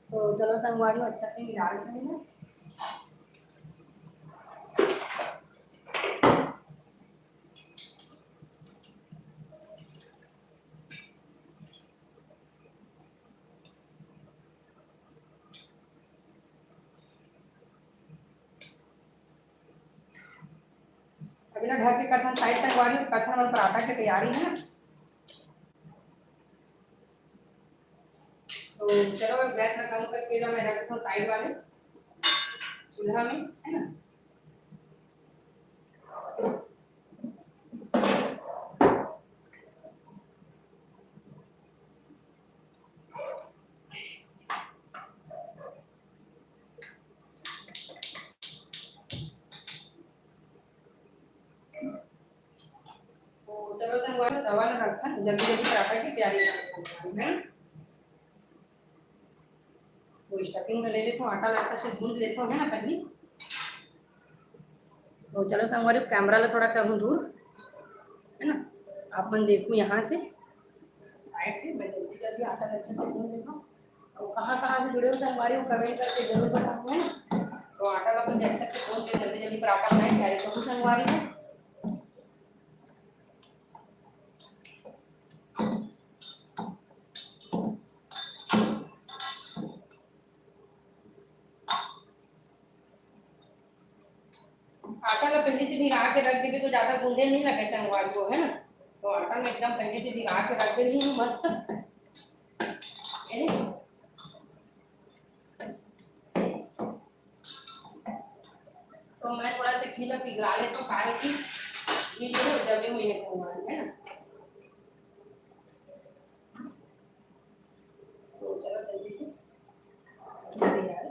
तो चलो संगवारी अच्छा से मिला लेते हैं। अभी ना ढक के कटहल साइड संगवारी हूँ, कटहल और पराठा की तैयारी है ना। तो चलो गैस में कम करके मैं रखता हूँ साइड वाले चूल्हा में है ना। तो चलो संगवारी तवा में रखा जल्दी जल्दी पराठा की तैयारी करते हैं। तो स्टफिंग में ले लेता हूँ, आटा अच्छा से गूंद लेता हूँ है ना पहले। तो चलो संगवारी कैमरा ला थोड़ा करूँ दूर है ना, आप मन देखूँ यहाँ से साइड से, मैं जल्दी जल्दी आटा अच्छे से गूंद लेता हूँ। और कहाँ कहाँ से जुड़े हो संगवारी हो कमेंट करके जरूर बताऊँ है ना। तो आटा ला अपन अच्छे से गूंद के जल्दी जल्दी पराठा बनाए तैयारी करूँ संगवारी में। आटा ला पहले से भिगा के रख देवे तो ज्यादा गूंदे नहीं लगे संगवारी को है ना। तो आटा में एकदम पहले से भिगा के रख दे रही हूँ मस्त है। घी ला पिघला ले तो काहे की घी जो है जमे हुए हैं संगवारी है ना। तो चलो जल्दी से जल्दी यार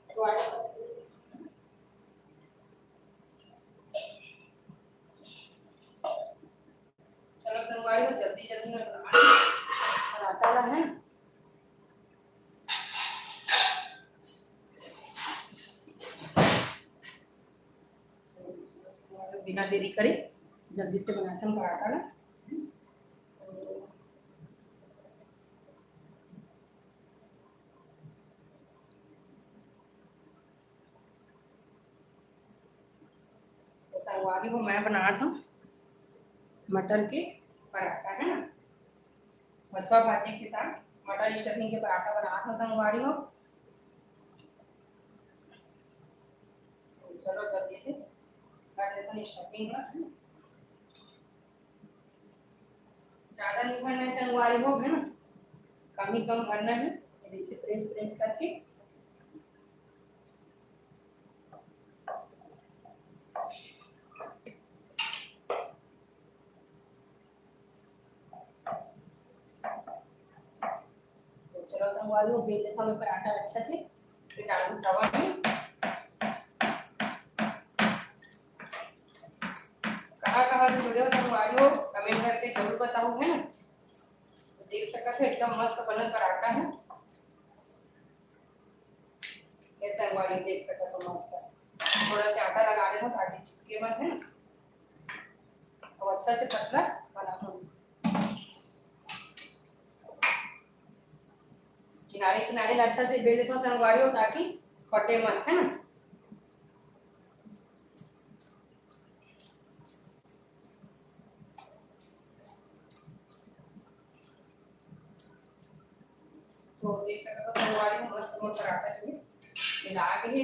तो चलो संगवारी को जल्दी जल्दी में पराठा ला है ना। बिना देरी करे जल्दी से बनाते हैं पराठा ना। तो संगवारी को मैं बना था मटर के पराठा है ना, बसवा भाजी के साथ मटर स्टफिंग के पराठा बना था संगवारी हो। तो चलो जल्दी से कर लेते हैं स्टफिंग का। ज़्यादा नहीं भरना है संगवारी हो है ना, कम ही कम भरना है। इसे प्रेस प्रेस करके तो चलो संगवारी हो बेल लेता हूँ पराठा अच्छा से, फिर डालूँ तवा में। कहाँ से जुड़े हो संगवारी हो कमेंट करके जरूर बताओ है ना। तो देख सकते थे एकदम मस्त बना पराठा है, ये संगवारी देख सकते हो मस्त। थोड़ा सा आटा लगा लेता हूँ ताकि चिपके मत है ना, तो अच्छा से पतला बना हूँ। किनारे किनारे अच्छा से बेल लेता हूँ संगवारी हो ताकि फटे मत है ना। तो देख सकते हो संगवारी में मस्त मोट पराठा जो है मिला के है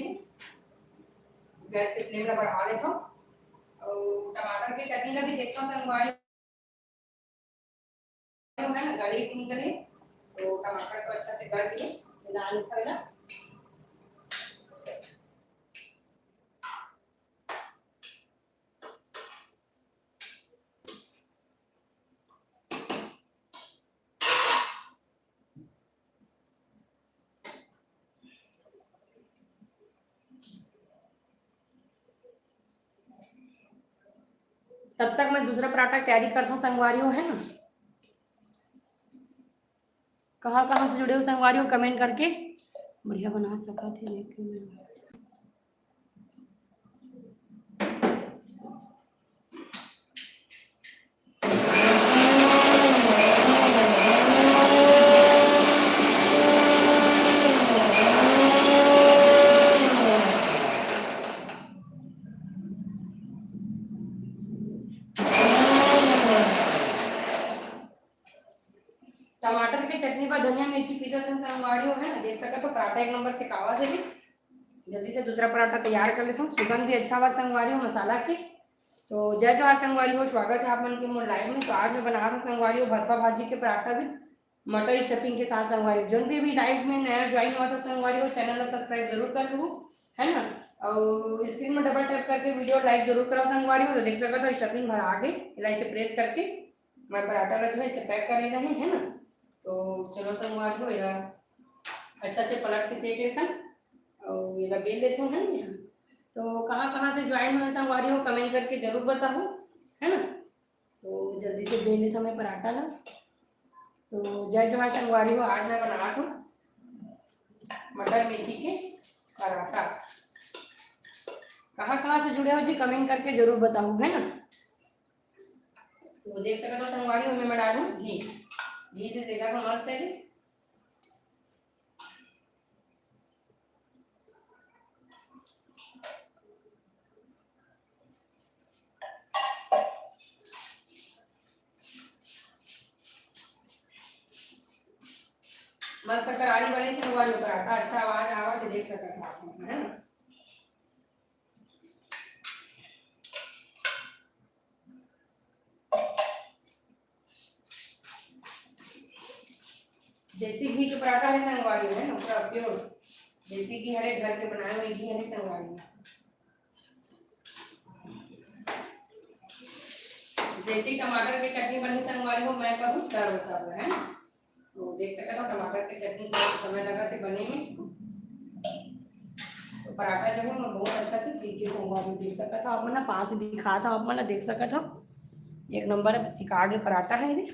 गैस के फ्लेम बढ़ा लेता हूँ। और टमाटर की चटनी का भी देखता हूँ संगवारी है ना गले की निकले, तो टमाटर को अच्छा से गल दिए मिला लेता है ना। तब तक मैं दूसरा पराठा तैयारी करता हूँ संगवारी हो है ना। कहाँ से जुड़े हो संगवारी हो कमेंट करके बढ़िया बना सका थे लेकिन मैं टमाटर की चटनी पर धनिया मिर्ची पीसा संगवारी हो है ना। देख सका तो पराठा एक नंबर से कावा से भी जल्दी से दूसरा पराठा तैयार कर लेता हूँ। सुगंध भी अच्छा हुआ संगवारी हो मसाला की। तो जय जवाहर संगवारी हो, स्वागत है आप मन के मोर लाइव में। तो आज मैं बना रहा हूँ संगवारी हो भरवा भाजी के पराठा भी मटर स्टफिंग के साथ संगवारी। जो भी अभी लाइव में नया ज्वाइन हुआ था संगवारी हो चैनल को सब्सक्राइब जरूर कर लूँ है ना। और स्क्रीन में डबल टैप करके वीडियो लाइक जरूर करो संगवारी हो। तो देख सकते हो स्टफिंग भर आगे इलाइसे प्रेस करके मैं पराठा जो है इसे पैक कर ले रहे हैं ना। तो चलो संगवारी हो या अच्छा से पलट के सेक लेता और ये बेल लेते हैं ना। तो कहाँ से ज्वाइन हुए संगवारी हो कमेंट करके जरूर बताओ है ना। तो जल्दी से बेल लेता मैं पराठा ला। तो जय जवाहर संगवारी हो, आज मैं बना रहा हूँ मटर मेथी के पराठा। कहाँ से जुड़े हो जी कमेंट करके जरूर बताओ है ना। तो देख सकते हो संगवारी हो मैं डालूँ घी से सेका तो मस्त है। मस्त करारी बने संगवारी हो पराठा, अच्छा आवाज आवा तो देख सकते हैं आप लोग, है ना। देसी घी के पराठा है संगवारी है ना, पूरा प्योर देसी घी हरे घर के बनाए हुए घी है संगवारी। देसी टमाटर की चटनी बनी संगवारी हो, मैं करूँ सर्व सर्व है ना। तो देख सकते हो टमाटर की चटनी को समय लगा थे बने में। तो पराठा जो है मैं बहुत अच्छा से सीख के संगवारी देख सका था, आप मैंने पास दिखा था, आप मैंने देख सका था। एक नंबर सिखा के पराठा है ये।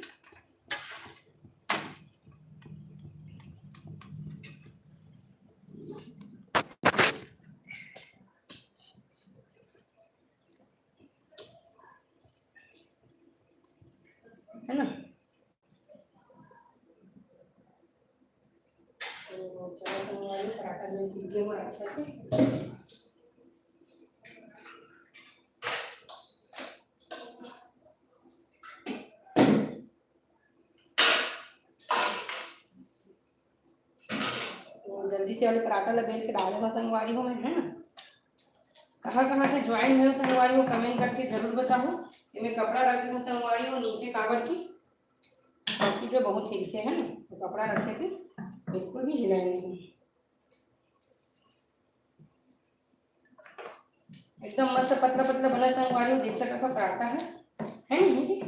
है ना। तो चलो संगवारी पराठा जो सीख गए मैं अच्छा से। तो जल्दी से वाले पराठा लपेट के डाले था संगवारी हो मैं, है ना। कहाँ से ज्वाइन हुए संगवारी हो कमेंट करके जरूर बताओ। कि मैं कपड़ा रखी हूँ संगवारी हो नीचे कागड़ की, सबकी जो बहुत हिलते है ना, तो कपड़ा रखे से बिल्कुल भी हिलाए नहीं। एकदम मस्त पतला पतला बना संगवारी हो देख सका का पराठा है नहीं।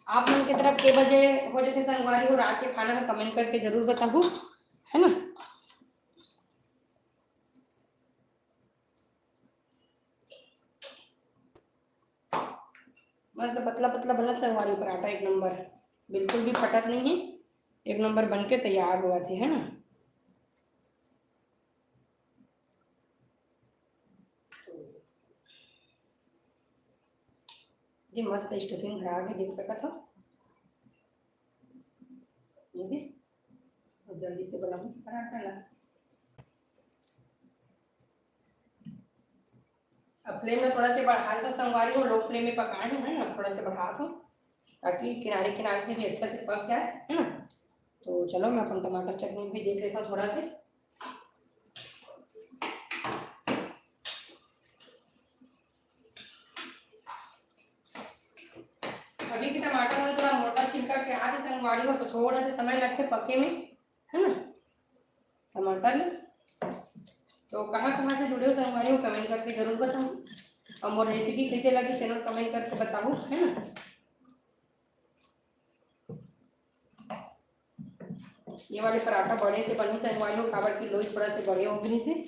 आप लोग की तरफ के बजे हो जाते संगवारी हो रात के खाना है, कमेंट करके जरूर बताओ, है ना। मस्त पतला पतला बना संगवारी पराठा एक नंबर, बिल्कुल भी फटक नहीं है, एक नंबर बन के तैयार हुआ थे, है ना। जी मस्त स्टफिंग भरा के देख सका था ये। और जल्दी से बनाऊँ पराठा ला। अब फ्लेम में थोड़ा से बढ़ा तो संगवारी को लो फ्लेम में पकाए हैं, है ना, थोड़ा से बढ़ा दो ताकि किनारे किनारे से भी अच्छा से पक जाए, है ना। तो चलो मैं अपन टमाटर चटनी भी देख लेता हूँ थोड़ा से। अभी के टमाटर में थोड़ा मोटा छिलका के आते संगवारी हो तो थोड़ा सा समय लगते पके में, है ना, टमाटर में। तो कहाँ से जुड़े हो संगवारी हो कमेंट करके जरूर बताओ, और मोर रेसिपी कैसे लगी चैनल कमेंट करके बताओ, है ना। ये वाले पराठा बड़े से बनी संगवारी हो, काबर की लोई थोड़ा से बड़े होंगे से।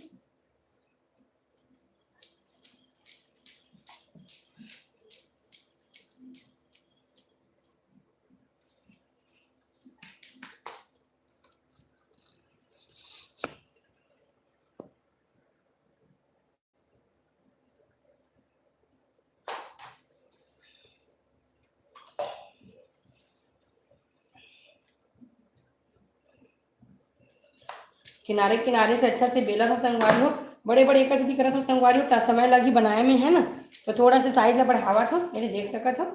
किनारे किनारे से अच्छा से बेला था संगवारी हो, बड़े बड़े एक दिख रहा था संगवारी हो, समय लगी बनाए में, है ना। तो थोड़ा सा साइज में बढ़ावा था मेरे देख सका था,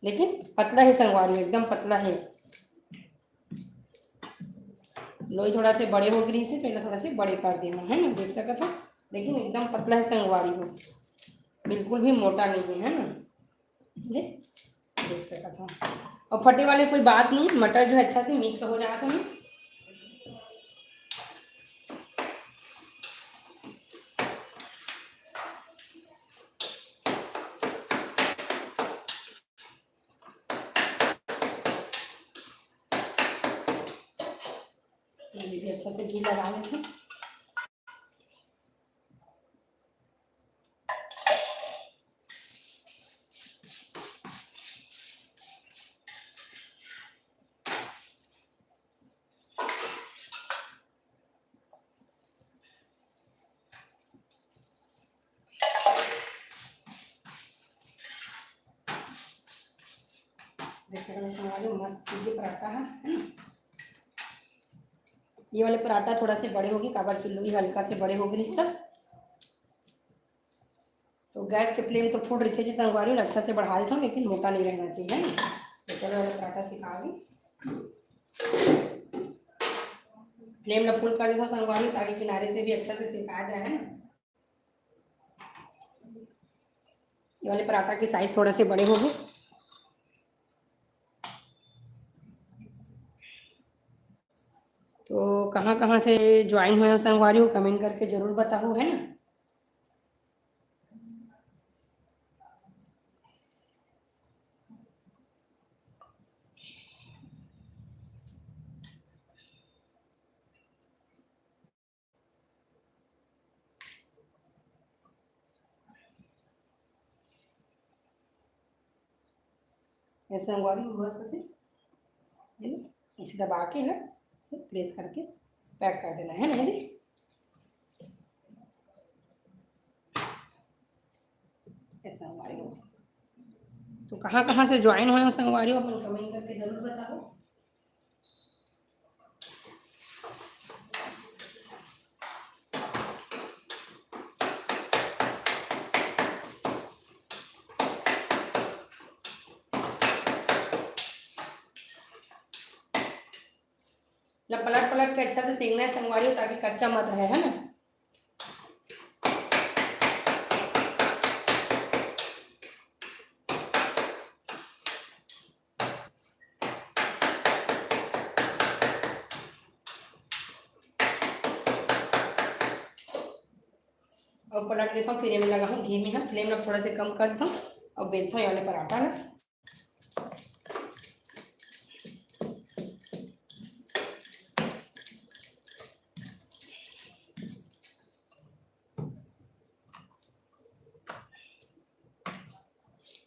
लेकिन पतला है संगवारी एकदम पतला है। लोई थोड़ा से बड़े हो गई से पहले थोड़ा से बड़े कर देना, है ना, देख सका था, लेकिन एकदम पतला है संगवारी हो, बिल्कुल भी मोटा नहीं है ना, देख सका था। और फटे वाले कोई बात नहीं, मटर जो है अच्छा से मिक्स हो जाता है। ये भी अच्छा से घी लगा लेते हैं। मस्त सीधे पराठा है ना। ये वाले पराठा थोड़ा से बड़े होगी, काबर की लोई हल्का से बड़े होगी इस तक। तो तो गैस के फ्लेम तो फुल रही थी संगवारी हूँ, अच्छा से बढ़ा देता हूँ, लेकिन मोटा नहीं रहना चाहिए, है ना। तो चलो वाले पराठा सिखा दी, फ्लेम ना फुल कर देता हूँ संगवारी, ताकि किनारे से भी अच्छा से सिका जाए, है ना। ये वाले पराठा के साइज थोड़ा से बड़े होंगे। तो कहाँ कहाँ से ज्वाइन हुए हो संगवारी हो, कमेंट करके ज़रूर बताओ, है ना। ऐसे संगवारी मस्त से इसे दबा के ना इसे प्रेस करके पैक कर देना है ना। ये ऐसा संगवारी हो, तो कहाँ कहाँ से ज्वाइन हुए हो संगवारी हो, अपन कमेंट करके ज़रूर बताओ। पलट पलट के अच्छा से सेकना है संगवारी हो, ताकि कच्चा मत रहे, है ना। और पलट लेता हूँ, फिर में लगा हूँ घी में, है फ्लेम अब थोड़ा से कम कर देता हूँ और बेलता हूँ ये वाले पराठा ना।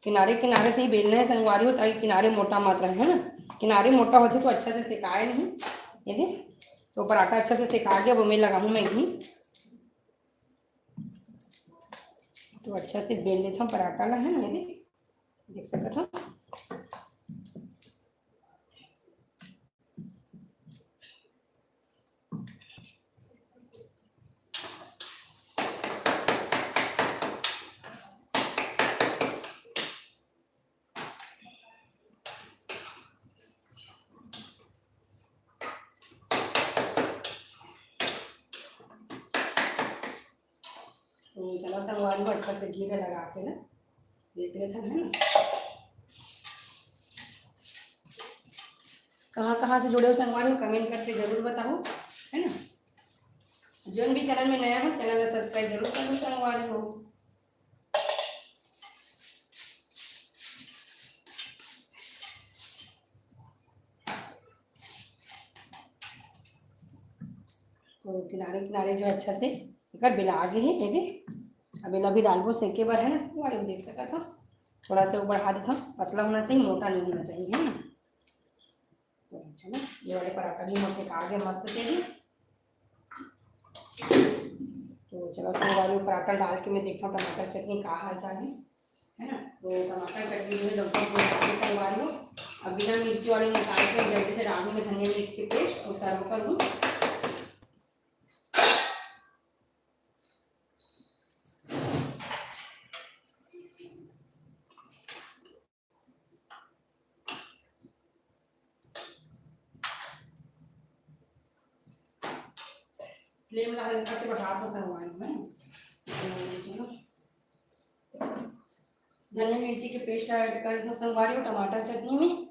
किनारे किनारे से ही बेलना है संगवारी हो, ताकि किनारे मोटा मत रहे, है ना। किनारे मोटा होते तो अच्छा से सिकाए नहीं, ये तो पराठा अच्छा से सिका के अब मैं लगा हूँ मैं घी, तो अच्छा से बेल लेता हूँ पराठा ला, है ना। ये देख सकते हो। तो चलो संगवारी को अच्छा से घी का लगा के ना सेक लेते हैं, है ना। कहाँ कहाँ से जुड़े हो संगवारी हो, कमेंट करके जरूर बताओ, है ना। जो भी चैनल में नया हो, चैनल को सब्सक्राइब जरूर करो संगवारी हो। तो किनारे किनारे जो अच्छा से एक बिला आगे ही देखे, अभी अभी डालबो सेके बार, है ना संगवारी हो। देख सकता था, थोड़ा सा ऊपर बढ़ा देता हूँ, पतला होना चाहिए, मोटा नहीं होना चाहिए, है ना। तो चलो ये वाले पराठा भी हम सेका के मस्त से भी। तो चलो संगवारी पराठा डाल के मैं देखता हूँ टमाटर चटनी का हाल चाल है ना। तो टमाटर चटनी जो है डॉक्टर संगवारी हो, अब बिना मिर्ची वाली निकाल के जल्दी से डाल दूँगी धनिया मिर्च की पेस्ट और सर्व कर दूँ। फ्लेम ला हल्का से बढ़ा दो संगवारी में। धनिया मिर्ची की पेस्ट ऐड कर दो संगवारी हो टमाटर चटनी में।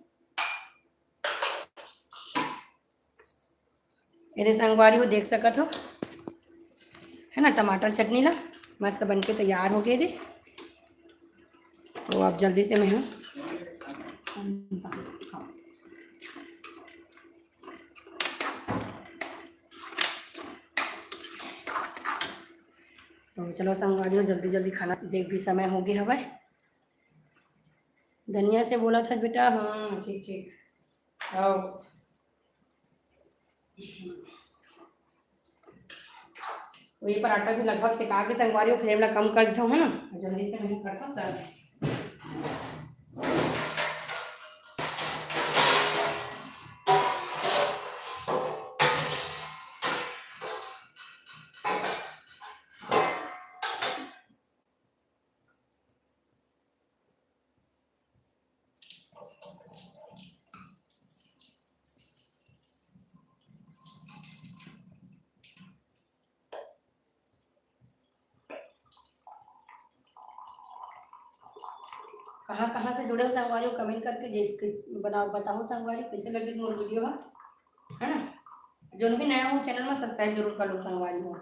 ये संगवारी हो देख सकत हो, है ना, टमाटर चटनी ला मस्त बन के तैयार हो गए थे। तो आप जल्दी से मैं तो चलो संगवारी हो जल्दी जल्दी खाना देख भी समय हो गया हवा। धनिया से बोला था बेटा, हाँ ठीक ठीक। आओ तो ये पराठा भी लगभग सिका के संगवारी हो फ्लेम ला कम कर देता हूँ, है ना। जल्दी से मैं करता हूँ सर। कहाँ कहाँ से जुड़े हो संगवारी हो, कमेंट करके जिस किस बनाओ बताओ संगवारी कैसे लगी मोर वीडियो है ना। जो भी नया हो चैनल में सब्सक्राइब जरूर कर लो संगवारी हो।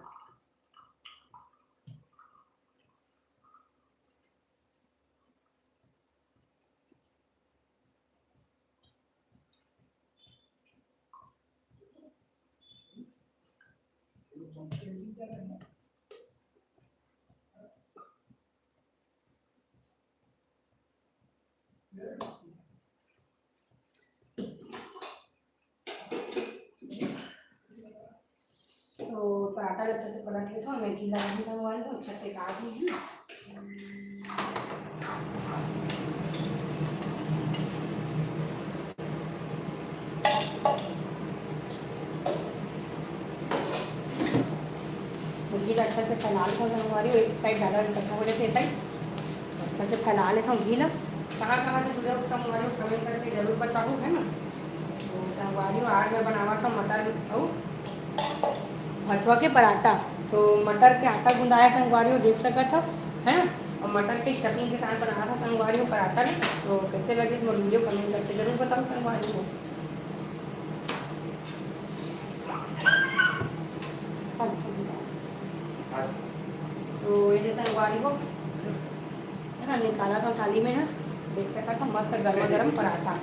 तो पराठा अच्छे से पलट लेता हूँ, मैं घी लगा दी संगवारी तो अच्छे से काट लीजिए। घी अच्छे से फैला लेता हूँ संगवारी, एक साइड ज़्यादा इकट्ठा हो जाए साइड अच्छे से फैला लेता हूँ घी। कहाँ कहाँ से जुड़े हो संगवारी हो कमेंट करके जरूर बताओ है ना। तो संगवारी हो आज मैं बनावा था मटर और भथुआ के पराठा। तो मटर के आटा गूंदाया संगवारी हो देख सका था है ना, और मटर के स्टफिंग के साथ बनाया था संगवारी हो पराठा में। तो कैसे लगे तो वीडियो कमेंट करके जरूर बताओ संगवारी हो। तो ये जैसे संगवारी हो है ना निकाला था थाली में है, देख सका था मस्त गर्मा गर्म पराठा।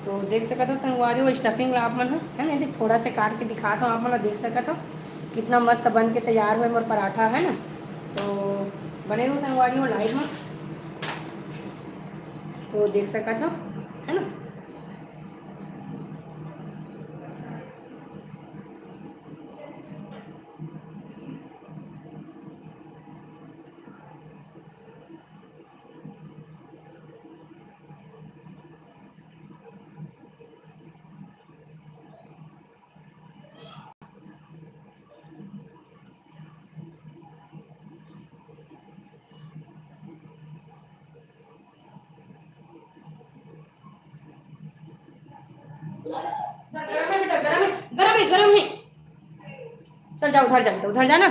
तो देख सका था संगवारी हो स्टफिंग आप मन है ना, देख थोड़ा सा काट के दिखा था आप मन देख सका था कितना मस्त बन के तैयार हुए मोर पराठा है ना। तो बने रहो संगवारी हो लाइव में, तो देख सका था है ना। गरम है बेटा, गरम है, गरम है, गरम है। चल जाओ उधर, जाओ उधर जाना,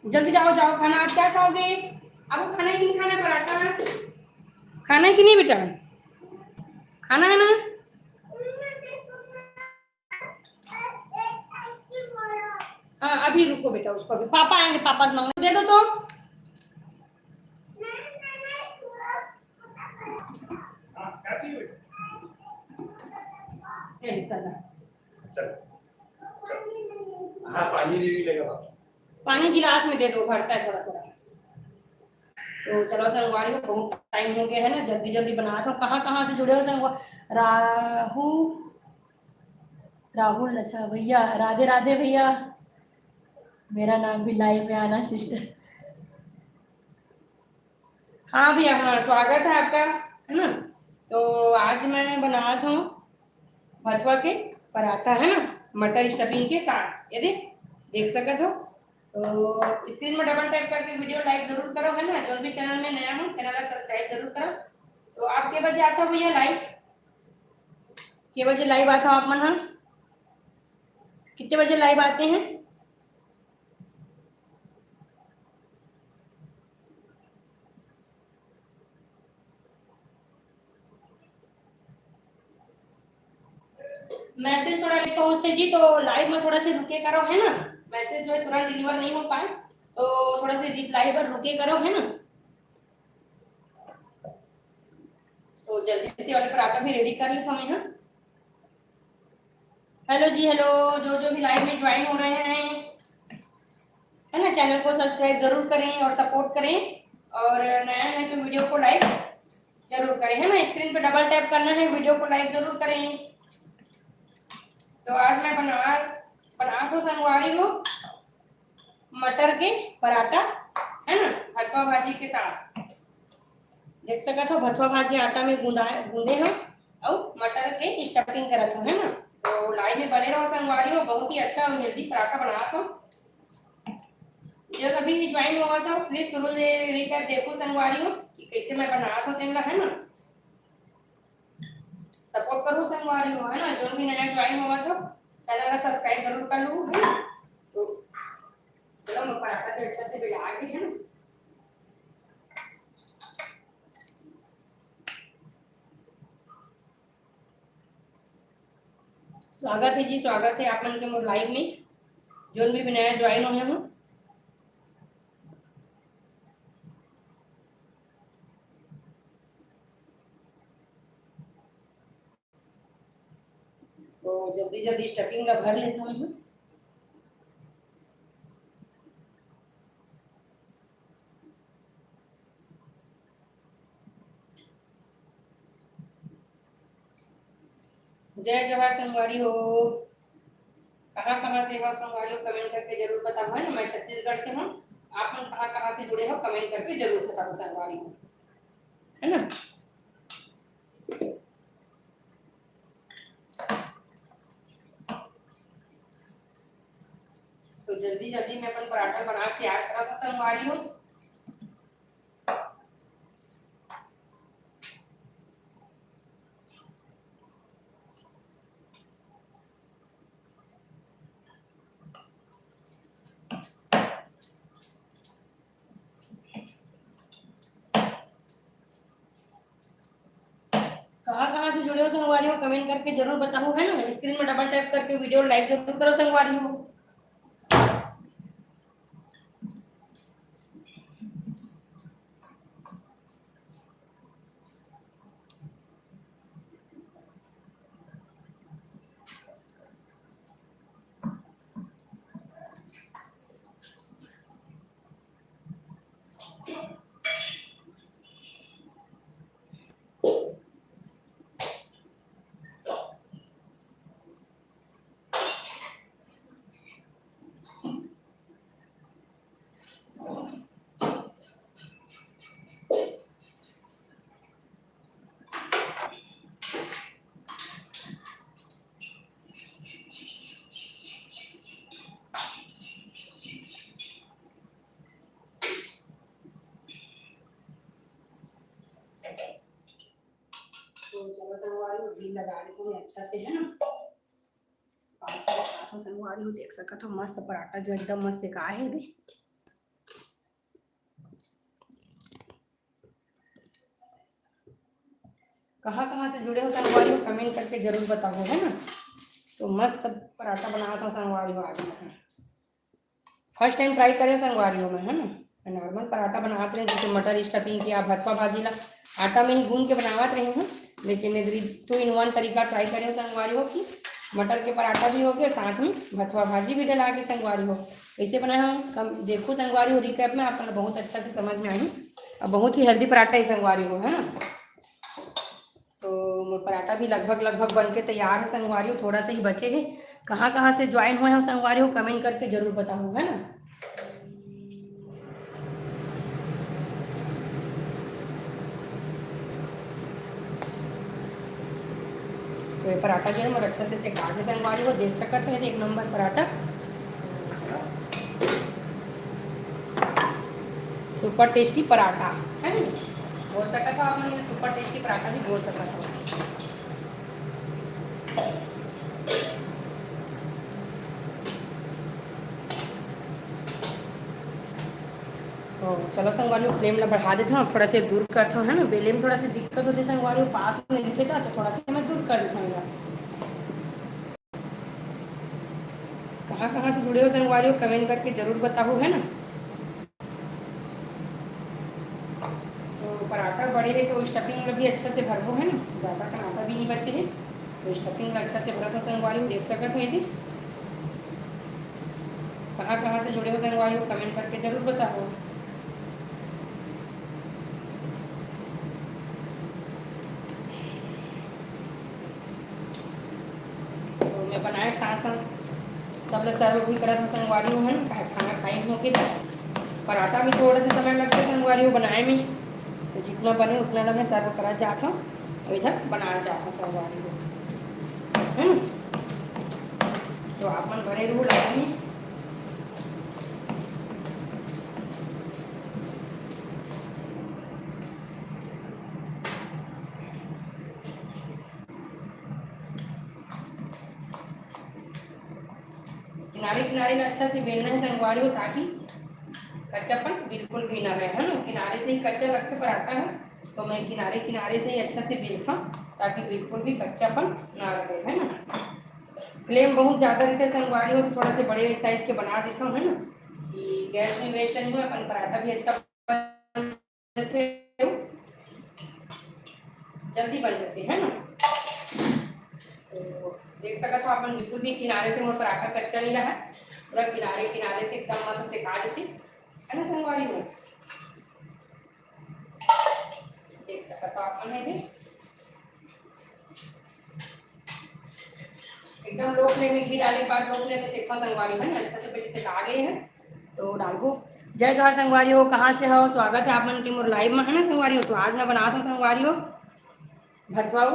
जल्दी जाओ जाओ खाना। आप क्या खाओगे? आपको खाना है कि नहीं खाना पराठा? खाना है कि नहीं बेटा? खाना है ना? हाँ अभी रुको बेटा, उसको अभी पापा आएंगे, पापा से मांगो, दे दो तो। चल हाँ पानी भी मिलेगा, पानी गिलास में दे दो, भरता है थोड़ा थोड़ा। तो चलो संगवारी को बहुत टाइम हो गया है ना, जल्दी जल्दी बना था। कहाँ कहाँ से जुड़े हो संगवारी? राहुल अच्छा भैया, राधे राधे भैया, मेरा नाम भी लाइव में आना सिस्टर। हाँ भैया, हाँ स्वागत है आपका है ना। तो आज मैं बना था भथुआ के पराठा है ना, मटर स्टफिंग के साथ, ये देख सकते हो। तो स्क्रीन में डबल टैप करके वीडियो लाइक जरूर करो है ना, जो भी चैनल में नया हो चैनल को सब्सक्राइब जरूर करो। तो आप के बजे आता भैया लाइव, के बजे लाइव आता आप मन? हाँ कितने बजे लाइव आते हैं? मैसेज थोड़ा लेट पहुंचते जी, तो लाइव में थोड़ा से रुके करो है ना, मैसेज जो है तुरंत डिलीवर नहीं हो पाए तो थोड़ा से रिप्लाई पर रुके करो है ना। तो जल्दी से वाले पराठा भी रेडी कर लेता मैं। हाँ हेलो जी, हेलो जो भी लाइव में ज्वाइन हो रहे हैं है ना, चैनल को सब्सक्राइब जरूर करें और सपोर्ट करें, और नया है तो वीडियो को लाइक जरूर करें है ना, स्क्रीन पे डबल टैप करना है, वीडियो को लाइक जरूर करें। तो आज मैं बना तो संगवारी हो मटर के पराठा है ना, भथुआ भाजी के साथ। देख सका तो भथुआ भाजी आटा में गूंदे हैं और मटर के स्टफिंग करा था है ना। तो लाइव में बने रहो संगवारी हो, बहुत ही अच्छा और हेल्दी पराठा बना था। जब अभी ज्वाइन हुआ था प्लीज शुरू से लेकर देखो संगवारी हो कि कैसे मैं बना था तेला है ना, सपोर्ट करो संगवारी हो है ना। जो भी नया ज्वाइन हुआ था चैनल का सब्सक्राइब जरूर कर लो है ना। तो के अच्छा से मिला के, है ना। स्वागत है जी, स्वागत है आप मन के मोर लाइव में, जोन भी नया ज्वाइन हो हम। तो जल्दी जल्दी स्टफिंग ला भर लेता हूँ। जय जोहार संगवारी हो, कहाँ कहाँ से हो संगवारी हो, कमेंट करके जरूर बताओ, है ना। मैं छत्तीसगढ़ से हूँ, आप लोग कहाँ कहाँ से जुड़े हो कमेंट करके जरूर बताओ संगवारी हो, है ना। तो जल्दी जल्दी मैं अपन पराठा बना के तैयार करा था संगवारी हो। कहाँ कहाँ से जुड़े हो संगवारी हो कमेंट करके जरूर बताओ, है ना। स्क्रीन में डबल टैप करके वीडियो लाइक जरूर करो संगवारी हो। तो चलो संगवारी हो, घी लगा देती हूँ अच्छा से, है ना। पास में साथ संगवारी हो देख सकत हो, मस्त पराठा जो एकदम मस्त का है रे। कहाँ कहाँ से जुड़े हो संगवारी हो कमेंट करके जरूर बताओ, है ना। तो मस्त पराठा बना था संगवारी हो आज मैं, फर्स्ट टाइम ट्राई करें संगवारी हो मैं, है ना। नॉर्मल पराठा बनाते रहे जैसे मटर स्टफिंग किया, भथवा भाजी ला आटा में ही गूंद के बनावत रही हूँ, लेकिन इधर 2 in 1 तरीका ट्राई करें संगवारी हो कि मटर के पराठा भी हो गया, साथ में भथवा भाजी भी डला के संगवारी हो कैसे बनाया हूँ कम देखो संगवारी हो। रिकैप में आप बहुत अच्छा से समझ में आई, और बहुत ही हेल्दी पराठा ही संगवारी हो, है ना। तो पराठा भी लगभग लगभग बन के तैयार है संगवारी हो, थोड़ा सा ही बचे हैं। कहाँ कहाँ से ज्वाइन हुए हो संगवारी हो कमेंट करके जरूर बताओ, है ना। तो ये पराठा जो है मैं अच्छा से सेका के संगवारी हो देख सकते हैं, एक number paratha, super tasty paratha, है ना। बोल सकता था आपने सुपर टेस्टी पराठा भी बोल सकता था। तो चलो संगवारी हो फ्लेम ला बढ़ा देता हूँ, थोड़ा से दूर करता हूँ, है ना। बेले में थोड़ा सी दिक्कत होती है संगवारी हो, पास में दिखेगा तो थोड़ा सा मैं दूर कर देता हूँ। कहाँ कहाँ से जुड़े हो संगवारी हो कमेंट करके जरूर बताओ, है ना। तो पराठा बड़े है तो स्टफिंग भी अच्छा से भरबो, है ना, ज़्यादा टमाटर भी नहीं बचे है, तो स्टफिंग अच्छा से भरा था संगवारी हो देख सकते हो। यदि कहाँ कहाँ से जुड़े हो संगवारी हो कमेंट करके जरूर बताओ। तो मैं बनाए साथ साथ सब लोग सर्व भी करा था संगवारी हो, है ना। खाना खाई हो के पराठा भी थोड़ा सा समय लगता है संगवारी हो बनाए में, तो जितना बने उतना ला मैं सर्व करा जाता हूँ और इधर बनाया जाता हूँ संगवारी हो, है ना। तो आप मन बने रहू लाइन में। किनारे किनारे में अच्छा से बेलना है संगवारी हो ताकि कच्चापन बिल्कुल भी ना रहे, है ना। किनारे से ही कच्चा रख के पराठा है, तो मैं किनारे किनारे से ही अच्छा से बेलता हूँ ताकि बिल्कुल भी कच्चापन ना रहे, है ना। फ्लेम बहुत ज़्यादा रहते संगवारी हो तो थोड़ा से बड़े साइज के बना देता हूँ, है ना, कि गैस में वेस्ट नहीं हुआ, अपन पराठा भी अच्छा जल्दी बन जाते हैं ना। तो देख सकते हो अपन बिल्कुल भी किनारे से मोर पराठा कच्चा नहीं रहा, पूरा किनारे किनारे से एकदम मस्त से काट देते, है ना संगवारी हो। देख सकते हो अपन है एकदम लो फ्लेम में घी डाले के बाद लो फ्लेम में सेका संगवारी है ना, अच्छा से पहले से आ गए हैं तो डालबो। जय जोहार संगवारी हो, कहाँ से हो, स्वागत है आप मन के मोर लाइव में, है ना संगवारी हो। तो आज मैं बनाता हूँ संगवारी हो भथवाऊ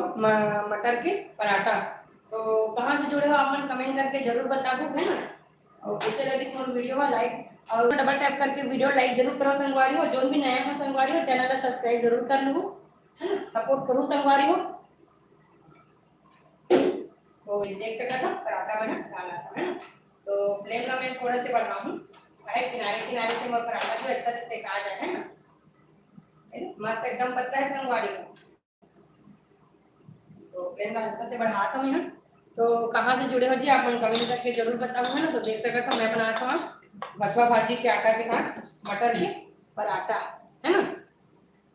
मटर के पराठा। तो कहाँ से जुड़े हो आप मन कमेंट करके जरूर बताओ, है ना। और कैसे लगी मोर वीडियो में लाइक और डबल टैप करके वीडियो लाइक जरूर करो संगवारी हो। जो भी नया है संगवारी हो चैनल को सब्सक्राइब जरूर कर लो, सपोर्ट करूँ संगवारी हो। तो ये देख सकता था पराठा मैंने डाला था, है ना। तो फ्लेम ना मैं थोड़ा से बढ़ाऊँ, किनारे किनारे से मोर पराठा भी अच्छा से सेका जाए, है ना। मस्त एकदम पतला है संगवारी को। तो फ्लेम हल्का से बढ़ाता हूँ यहाँ। तो कहाँ से जुड़े हो जी आप मन कमेंट करके जरूर बताऊँ, है ना। तो देख सकते हो मैं बनाता हूँ भथवा भाजी के आटा के साथ मटर के पराठा, है ना।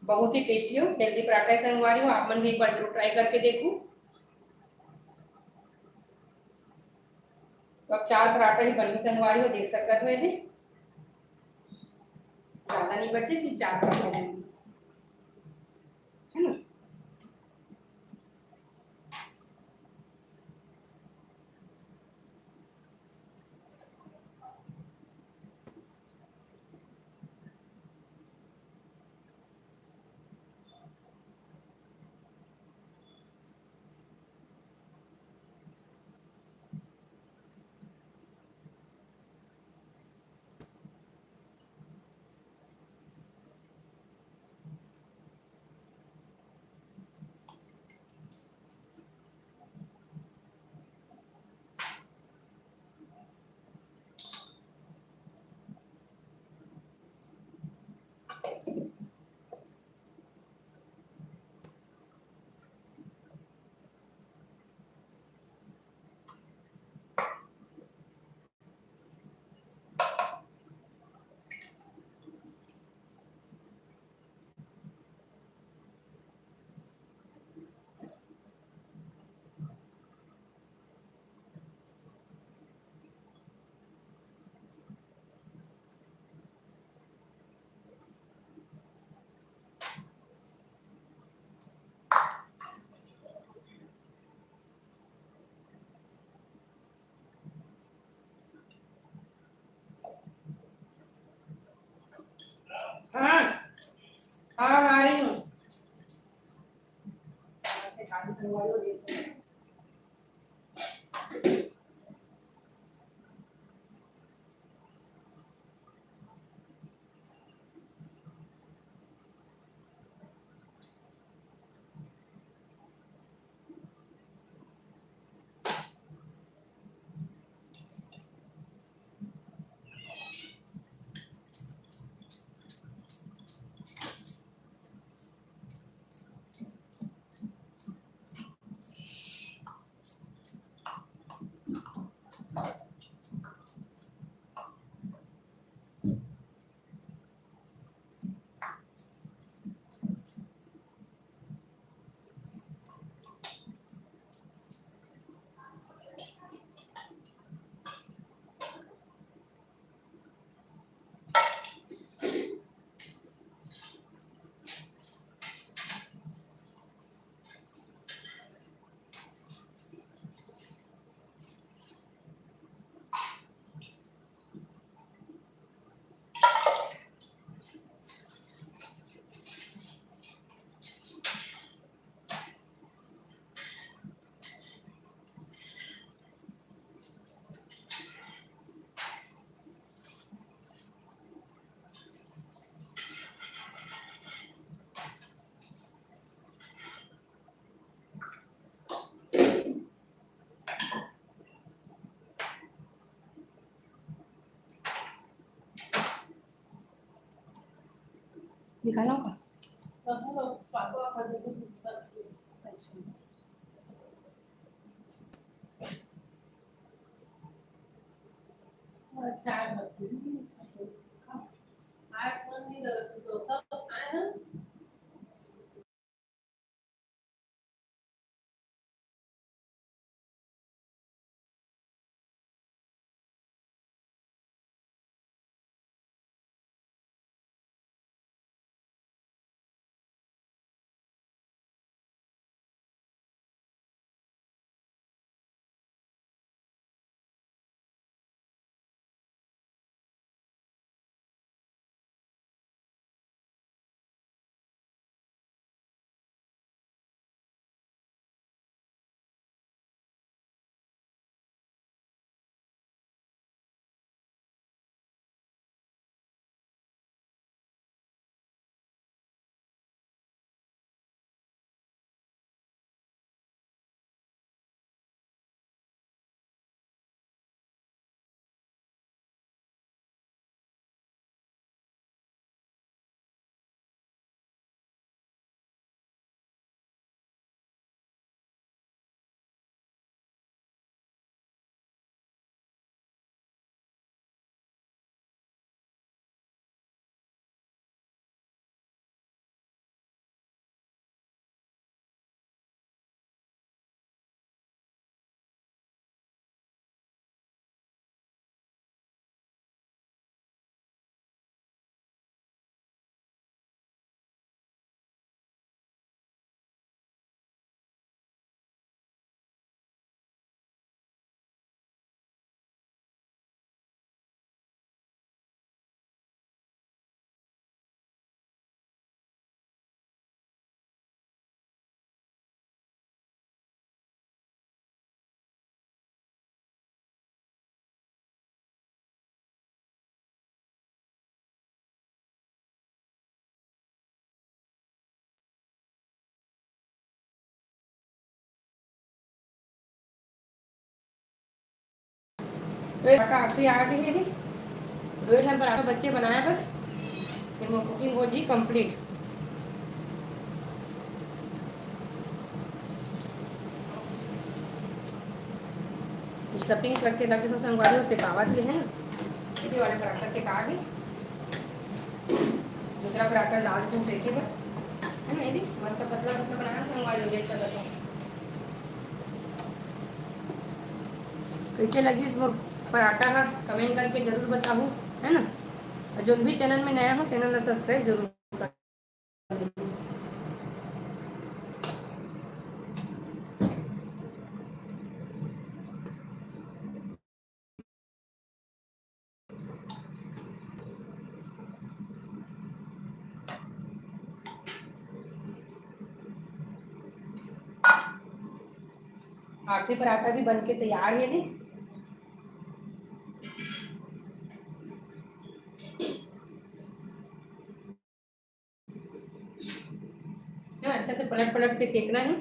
बहुत ही टेस्टी हो, हेल्दी पराठा है संगवारी हो, आप मन भी एक बार जरूर ट्राई करके देखूँ। तो अब 4 पराठा ही बन गए संगवारी हो, देख सकते हो ये ज़्यादा नहीं बचे, सिर्फ 4 पराठा बने, है ना। निकालो का। अच्छा, तो आटा आखिरी आ गई है जी। दो टाइम पर आटा बच्चे बनाया पर फिर वो कुकिंग हो जी कंप्लीट। स्टफिंग करके रखे तो संगवारी से पावा दिए हैं ना, इसी वाले पराठा से काट दी। दूसरा पराठा डाल दूँ सेके पर, है ना यदि मस्त पतला पतला बनाना संगवारी देख सकते हो। कैसे लगी इस पराठा का कमेंट करके जरूर बताऊँ, है ना। और जो भी चैनल में नया हो चैनल को सब्सक्राइब जरूर कर। आखिरी पराठा भी बन के तैयार है जी। अच्छा से पलट पलट के सेकना है।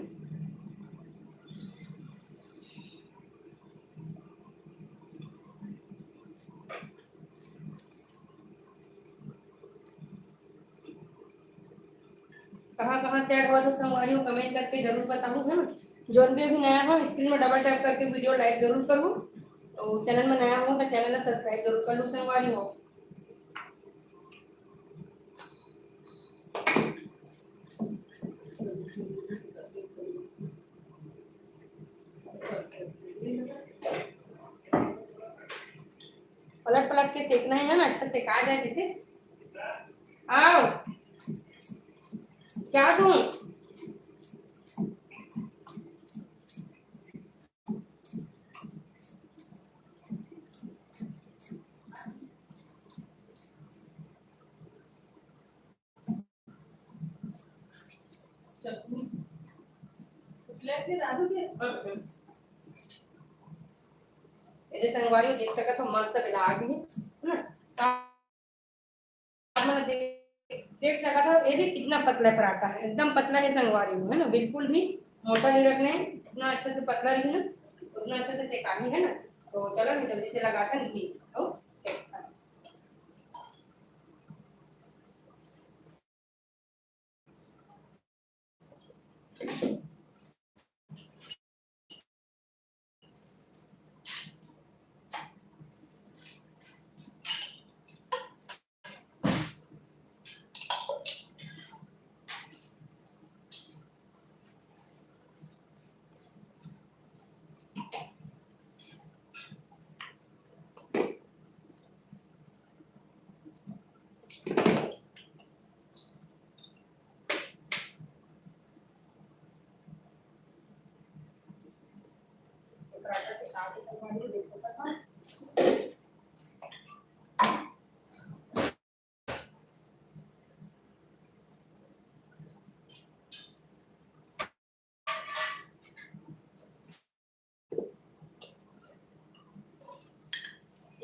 कहाँ कहाँ से ऐड हुआ तो संगवारी हो कमेंट करके जरूर बताऊँ, है ना। जो भी अभी नया हो स्क्रीन में डबल टैप करके वीडियो लाइक जरूर करूँ। तो चैनल में नया हो तो चैनल को सब्सक्राइब जरूर कर लूँ संगवारी हो। पलट पलट के सेकना है ना, अच्छा सेका जाए जिसे। आओ क्या दूं? ये संगवारी देख सकत हो मस्त बिलाग है ना। आप देख सकत हो ये भी कितना पतला पराठा है, एकदम पतला है संगवारी है ना, बिल्कुल भी मोटा नहीं रखना है। इतना अच्छे से पतला भी है ना, उतना अच्छे से सेकानी है ना। तो चलो मैं जल्दी से लगाकर निकली।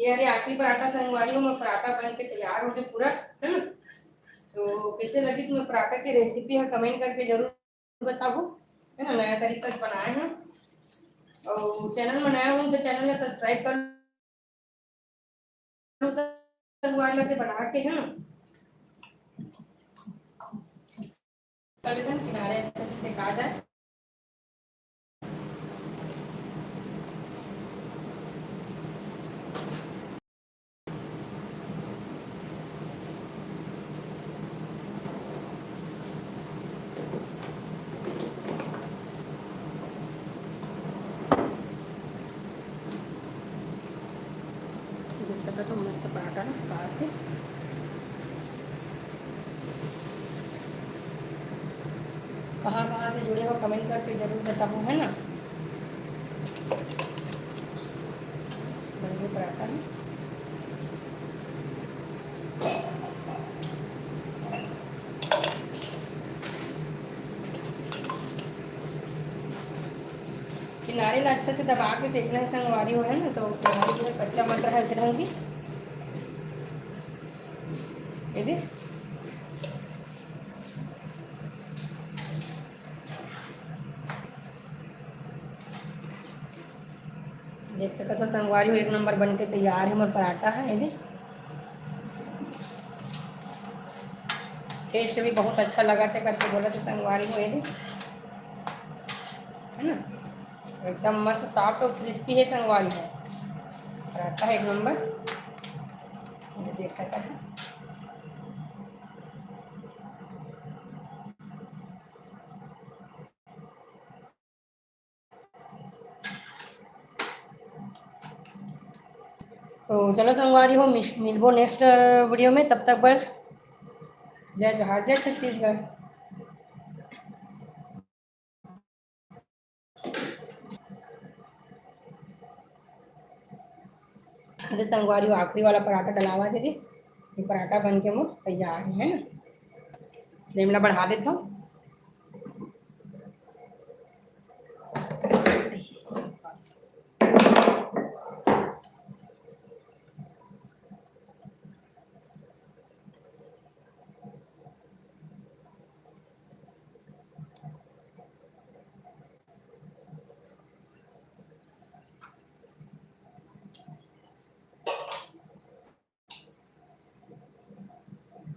ये अरे आखिरी पराठा संगवारी हूँ, मैं पराठा बन के तैयार हो गया पूरा, है ना। तो कैसे लगी तुम्हें पराठा की रेसिपी है कमेंट करके जरूर बताओ, है ना। नया तरीका से बनाए हैं और चैनल में नया हूँ तो चैनल में सब्सक्राइब कर लो, संगवारी से बना के, है ना। किनारे अच्छे से सेका जाए। देख सकते हो मस्त पराठा ना पास से। कहाँ कहाँ से जुड़े हो कमेंट करके जरूर बताओ, है ना। बढ़िया पराठा है। किनारे ना अच्छे से दबा के सेकना है संगवारी हो, है ना। तो किनारे जो है कच्चा मत रहा ऐसे ढंग की, ये देख सकते हो संगवारी हो एक नंबर बन के तैयार है। हमारा पराठा है, ये देख टेस्ट भी बहुत अच्छा लगा था करके बोला तो संगवारी हो, ये देख, है ना। एकदम मस्त सॉफ्ट और क्रिस्पी है संगवारी है पराठा है एक नंबर, ये देख सकते हैं। तो चलो संगवारी हो मिलबो नेक्स्ट वीडियो में, तब तक बस जय जोहार, जय छत्तीसगढ़। जैसे संगवारी हो आखिरी वाला पराठा डलावा दे, ये पराठा बन के मुझ तैयार है ना। फ्लेम ला बढ़ा देता हूँ।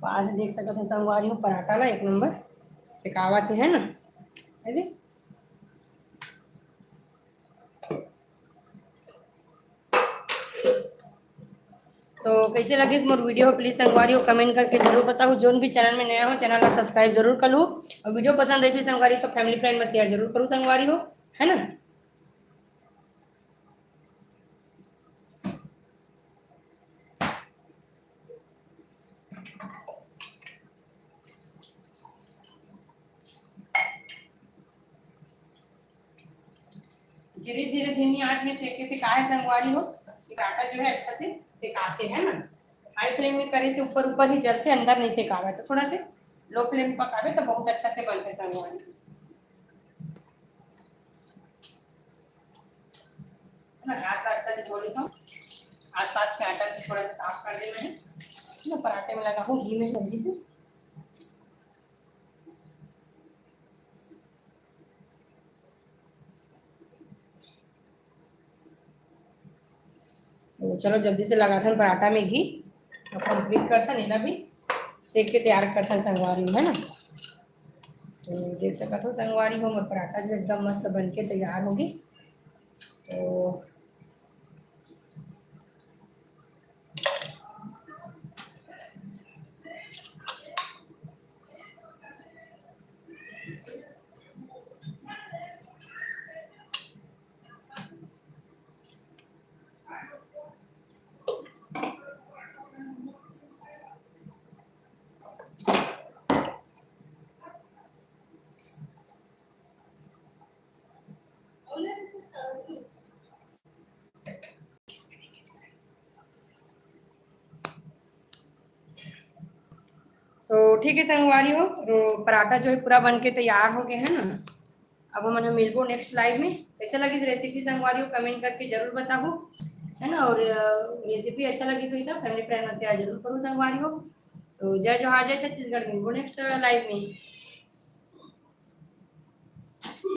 पास देख सकते थे संगवारी हो पराठा ना एक नंबर सिकावा थे, है ना। है तो कैसे लगी इस मोर वीडियो हो प्लीज संगवारी हो कमेंट करके जरूर बताओ। जो भी चैनल में नया हो चैनल का सब्सक्राइब जरूर कर लो, और वीडियो पसंद आई संगवारी तो फैमिली फ्रेंड में शेयर जरूर करूँ संगवारी हो, है ना। धीरे धीरे धीमी आंच में सेके सिका है संगवारी हो कि आटा जो है अच्छा से सिकाते हैं ना। हाई फ्लेम में करे से ऊपर ऊपर ही जलते अंदर नहीं सिकावे, तो थोड़ा से लो फ्लेम पकावे तो बहुत अच्छा से बनते संगवारी, है ना। हाथ अच्छा से धो लेता हूँ, आसपास के आटा भी थोड़ा सा साफ कर देना है ना। पराठे में लगा हूँ घी में जल्दी से। तो चलो जल्दी से लगा था पराठा में घी और कंप्लीट करता नीला भी सेक के तैयार करता संगवारी है ना। तो देख सकता हो संगवारी हो और पराठा जो एकदम मस्त बन के तैयार होगी। तो ठीक है संगवारी हो, तो पराठा जो है पूरा बन के तैयार हो गए है ना। अब हम मिलबो नेक्स्ट लाइव में। कैसे लगी रेसिपी संगवारी हो कमेंट करके जरूर बताओ, है ना। और रेसिपी अच्छा लगी सुई तो फैमिली फ्रेंड में शेयर जरूर करूँ संगवारी हो। तो जय जोहार, जय छत्तीसगढ़, मिलबो नेक्स्ट लाइव में।